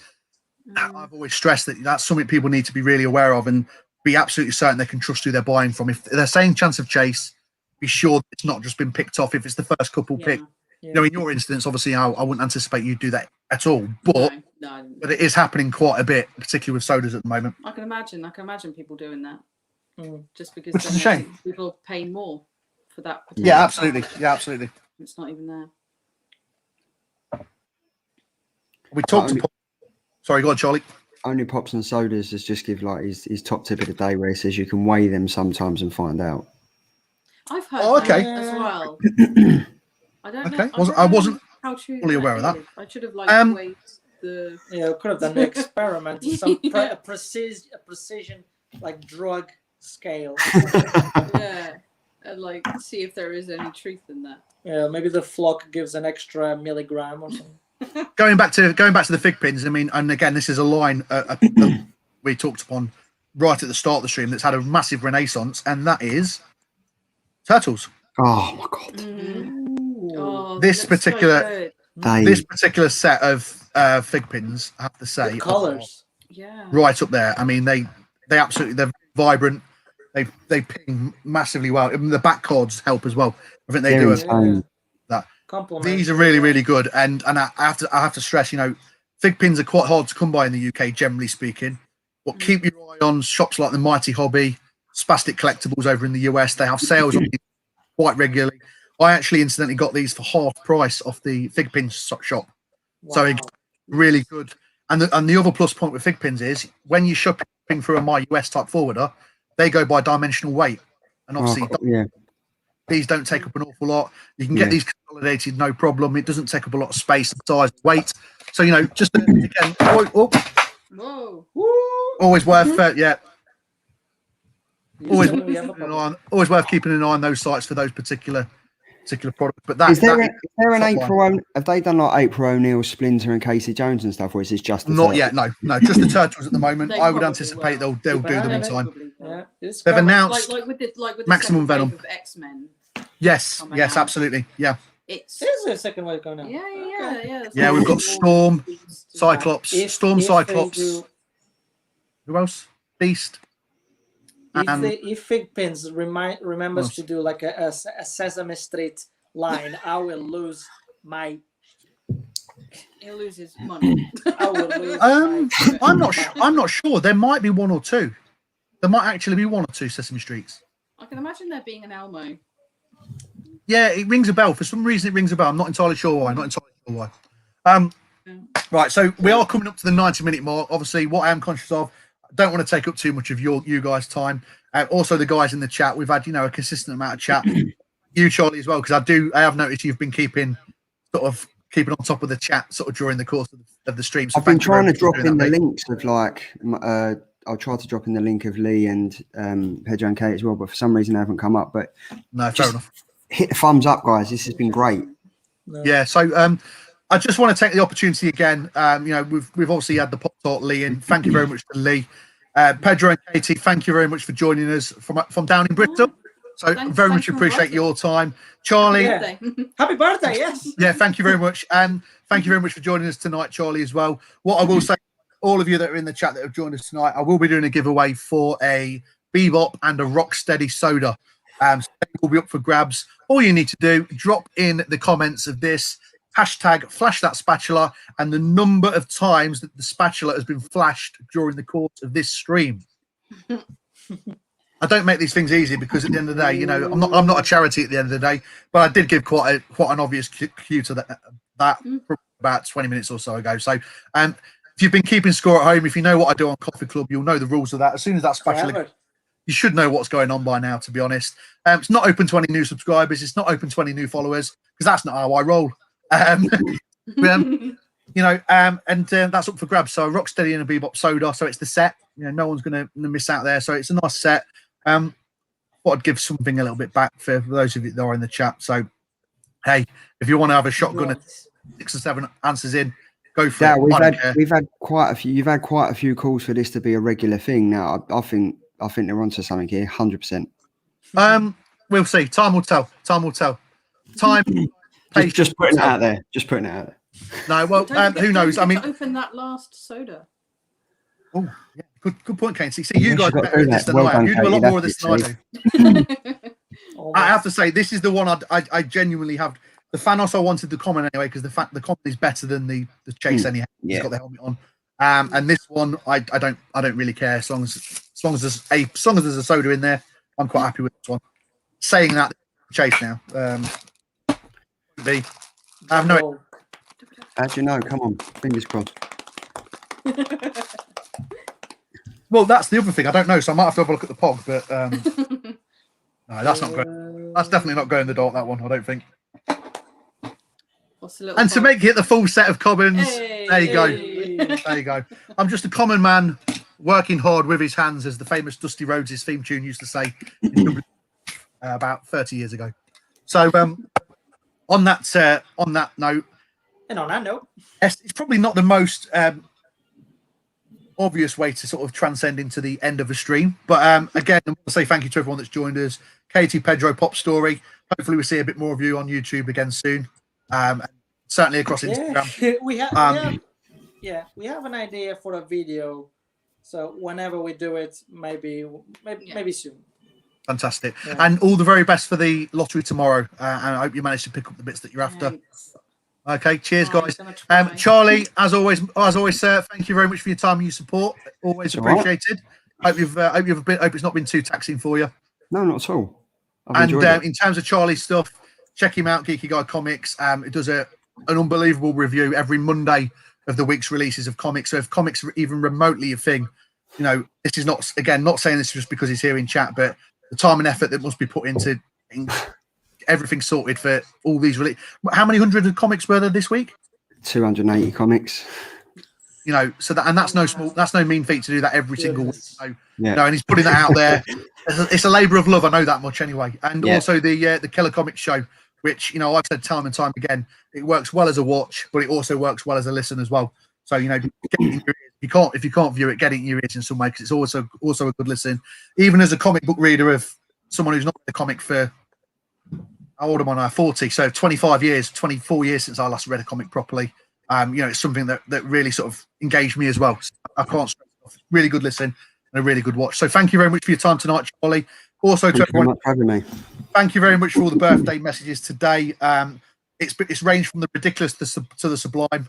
I've always stressed that that's something people need to be really aware of and be absolutely certain they can trust who they're buying from. If they're saying chance of chase, be sure that it's not just been picked off. If it's the first couple picked, Yeah. in your instance, obviously, I wouldn't anticipate you'd do that at all. But No. but it is happening quite a bit, particularly with sodas at the moment. I can imagine people doing that. Just because Which is a then shame. people pay more for that. Yeah, absolutely. Yeah, absolutely. It's not even there. We talked to. Sorry, go on, Charlie. Only Pops and Sodas is just give like his top tip of the day where he says you can weigh them sometimes and find out. I've heard okay. that as well. I don't Okay. know. I wasn't how true fully aware of that. is. I should have weighed the. Yeah, could have done the experiment. Some a precision like drug scale. Yeah, and see if there is any truth in that. Yeah, maybe the flock gives an extra milligram or something. going back to the fig pins. I mean, and again, this is a line we talked upon right at the start of the stream that's had a massive renaissance, and that is turtles. Oh my god! Mm-hmm. Oh, This particular set of fig pins, I have to say, The colors. Yeah. right up there. I mean, they're vibrant. They ping massively well. Even the back cards help as well. I think they do that. These are really, really good. And I have to stress, fig pins are quite hard to come by in the UK, generally speaking. But keep your eye on shops like the Mighty Hobby, Spastic Collectibles over in the US. They have sales on these quite regularly. I actually incidentally got these for half price off the fig pins shop. Wow. So it's really good. And the other plus point with fig pins is when you're shopping through a My US type forwarder, they go by dimensional weight. And obviously, these don't take up an awful lot. You can get these consolidated, no problem. It doesn't take up a lot of space, size, weight. So, just again, Whoa. always worth, always worth keeping an eye on those sites for those particular particular product. But that Is there an top April? Have they done like April O'Neil, Splinter, and Casey Jones and stuff, or is this just the not turtles? yet? No, just the turtles at the moment. They I would probably anticipate will. they'll do them in time. Probably will. Yeah, it's They've coming. announced Like with the Maximum second wave Venom. of X-Men. Yes, coming yes, out. absolutely. Yeah, It's There's a second wave going on. yeah. yeah. We've got Storm, Cyclops, If they Cyclops. do- Who else? Beast. If Figpins remembers to do like a Sesame Street line, I will lose my. He'll lose his money. I will lose I'm not sure. There might be one or two. There might actually be one or two Sesame Streets. I can imagine there being an Elmo. Yeah, it rings a bell. For some reason, it rings a bell. I'm not entirely sure why. Right, so we are coming up to the 90-minute mark. Obviously, what I am conscious of, I don't want to take up too much of you guys' time. Also, the guys in the chat, we've had a consistent amount of chat. You, Charlie, as well, because I have noticed you've been keeping on top of the chat during the course of the stream. So I've been trying to drop in the links of I'll try to drop in the link of Lee and Pedro and Kate as well, but for some reason they haven't come up. But no, fair enough. Hit the thumbs up, guys. This has been great. Yeah, so I just want to take the opportunity again. We've obviously had the Pop Talk Lee in. Thank you very much to Lee. Pedro and Katie, thank you very much for joining us from down in Bristol. So very much appreciate your time. Charlie. Happy birthday, yes. Yeah, thank you very much. And thank you very much for joining us tonight, Charlie, as well. What I will say, all of you that are in the chat that have joined us tonight, I will be doing a giveaway for a Bebop and a Rocksteady soda. So they will be up for grabs. All you need to do, drop in the comments of this, hashtag flash that spatula, and the number of times that the spatula has been flashed during the course of this stream. I don't make these things easy because at the end of the day, I'm not a charity at the end of the day, but I did give quite an obvious cue to that from about 20 minutes or so ago. So if you've been keeping score at home, if you know what I do on Coffee Club, you'll know the rules of that. As soon as that spatula, you should know what's going on by now, to be honest. It's not open to any new subscribers. It's not open to any new followers because that's not how I roll. And that's up for grabs. So a Rocksteady and a Bebop soda. So it's the set. No one's going to miss out there. So it's a nice set. Thought I'd give something a little bit back for those of you that are in the chat. So, hey, if you want to have a shotgun at 6 or 7 answers in, go for it. We've had quite a few. You've had quite a few calls for this to be a regular thing. Now, I think they're onto something here, 100%. We'll see. Time will tell. Just putting it out there. Just putting it out there. No, well, who knows? I mean, open that last soda. Oh, yeah. Good point, Kane. See, you guys are better at this than I am. You do a lot more of this than I do. I have to say, this is the one I genuinely have. The Thanos, I wanted the common anyway, because the common is better than the chase anyhow. Yeah. He's got the helmet on. And this one, I don't really care as long as there's a soda in there. I'm quite happy with this one. Saying that, chase now. I have no. How do you know? Come on, fingers crossed. Well, that's the other thing. I don't know, so I might have to have a look at the POG. But no, that's not going. That's definitely not going in the dark. That one, I don't think. And to make it the full set of commons, there you go. There you go. I'm just a common man working hard with his hands, as the famous Dusty Rhodes' theme tune used to say about 30 years ago. So on that note, and on that note, it's probably not the most obvious way to sort of transcend into the end of a stream, but again, I want to say thank you to everyone that's joined us. Katie, Pedro, Pop Story. Hopefully, we'll see a bit more of you on YouTube again soon. Certainly across Instagram. We have an idea for a video, so whenever we do it, maybe soon. Fantastic. Yeah. And all the very best for the lottery tomorrow. And I hope you manage to pick up the bits that you're after. Thanks. Okay, cheers, guys. Charlie, as always, sir, thank you very much for your time and your support. Always appreciated. Hope it's not been too taxing for you. No, not at all. And in terms of Charlie's stuff, check him out, Geeky Guy Comics. It does an unbelievable review every Monday of the week's releases of comics. So if comics are even remotely a thing, this is not saying this just because he's here in chat, but the time and effort that must be put into everything sorted for all these how many hundred of comics were there this week? 280 comics. So that's no mean feat to do that every single week. So, and he's putting that out there. It's a labour of love. I know that much anyway. And also the Killer Comics show. which, you know, I've said time and time again, it works well as a watch, but it also works well as a listen as well. So, you know, get it in your ears. If you can't view it, get it in your ears in some way, because it's also a good listen. Even as a comic book reader of someone who's not read a comic for, how old am I now? 40. So 24 years since I last read a comic properly. You know, it's something that really sort of engaged me as well. So I can't stress off. Really good listen and a really good watch. So thank you very much for your time tonight, Charlie. Also to everyone, thank you very much for all the birthday messages today. It's ranged from the ridiculous to the sublime.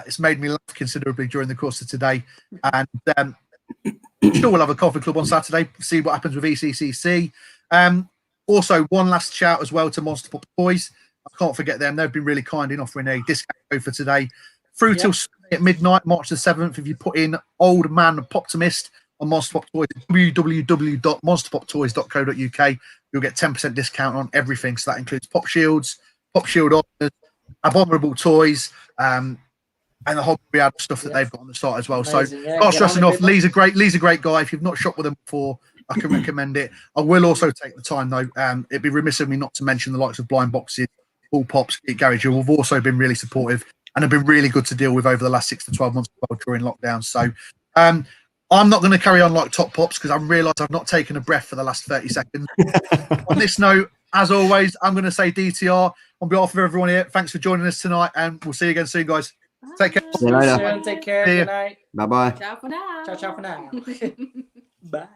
It's made me laugh considerably during the course of today. And sure, we'll have a coffee club on Saturday, see what happens with ECCC. Also, one last shout as well to Monster Pop Toys. I can't forget them. They've been really kind in offering a discount code for today. Through till Sunday at midnight, March the 7th, if you put in Old Man Poptimist on Monster Pop Toys, www.monsterpoptoys.co.uk, you'll get 10% discount on everything. So that includes Pop Shields, Pop Shield offers, Abominable Toys, and the whole other stuff that they've got on the site as well. Amazing, So can't stress enough. Lee's a great guy. If you've not shopped with them before, I can recommend it. I will also take the time though. It'd be remiss of me not to mention the likes of Blind Boxes, All Pops, Geek Garage, who have also been really supportive and have been really good to deal with over the last 6 to 12 months during lockdown. So I'm not going to carry on like Top Pops because I realise I've not taken a breath for the last 30 seconds. On this note, as always, I'm going to say DTR on behalf of everyone here. Thanks for joining us tonight, and we'll see you again soon, guys. Take care. See you later. Take care. Good night. Bye-bye. Ciao for now. Ciao for now. Bye.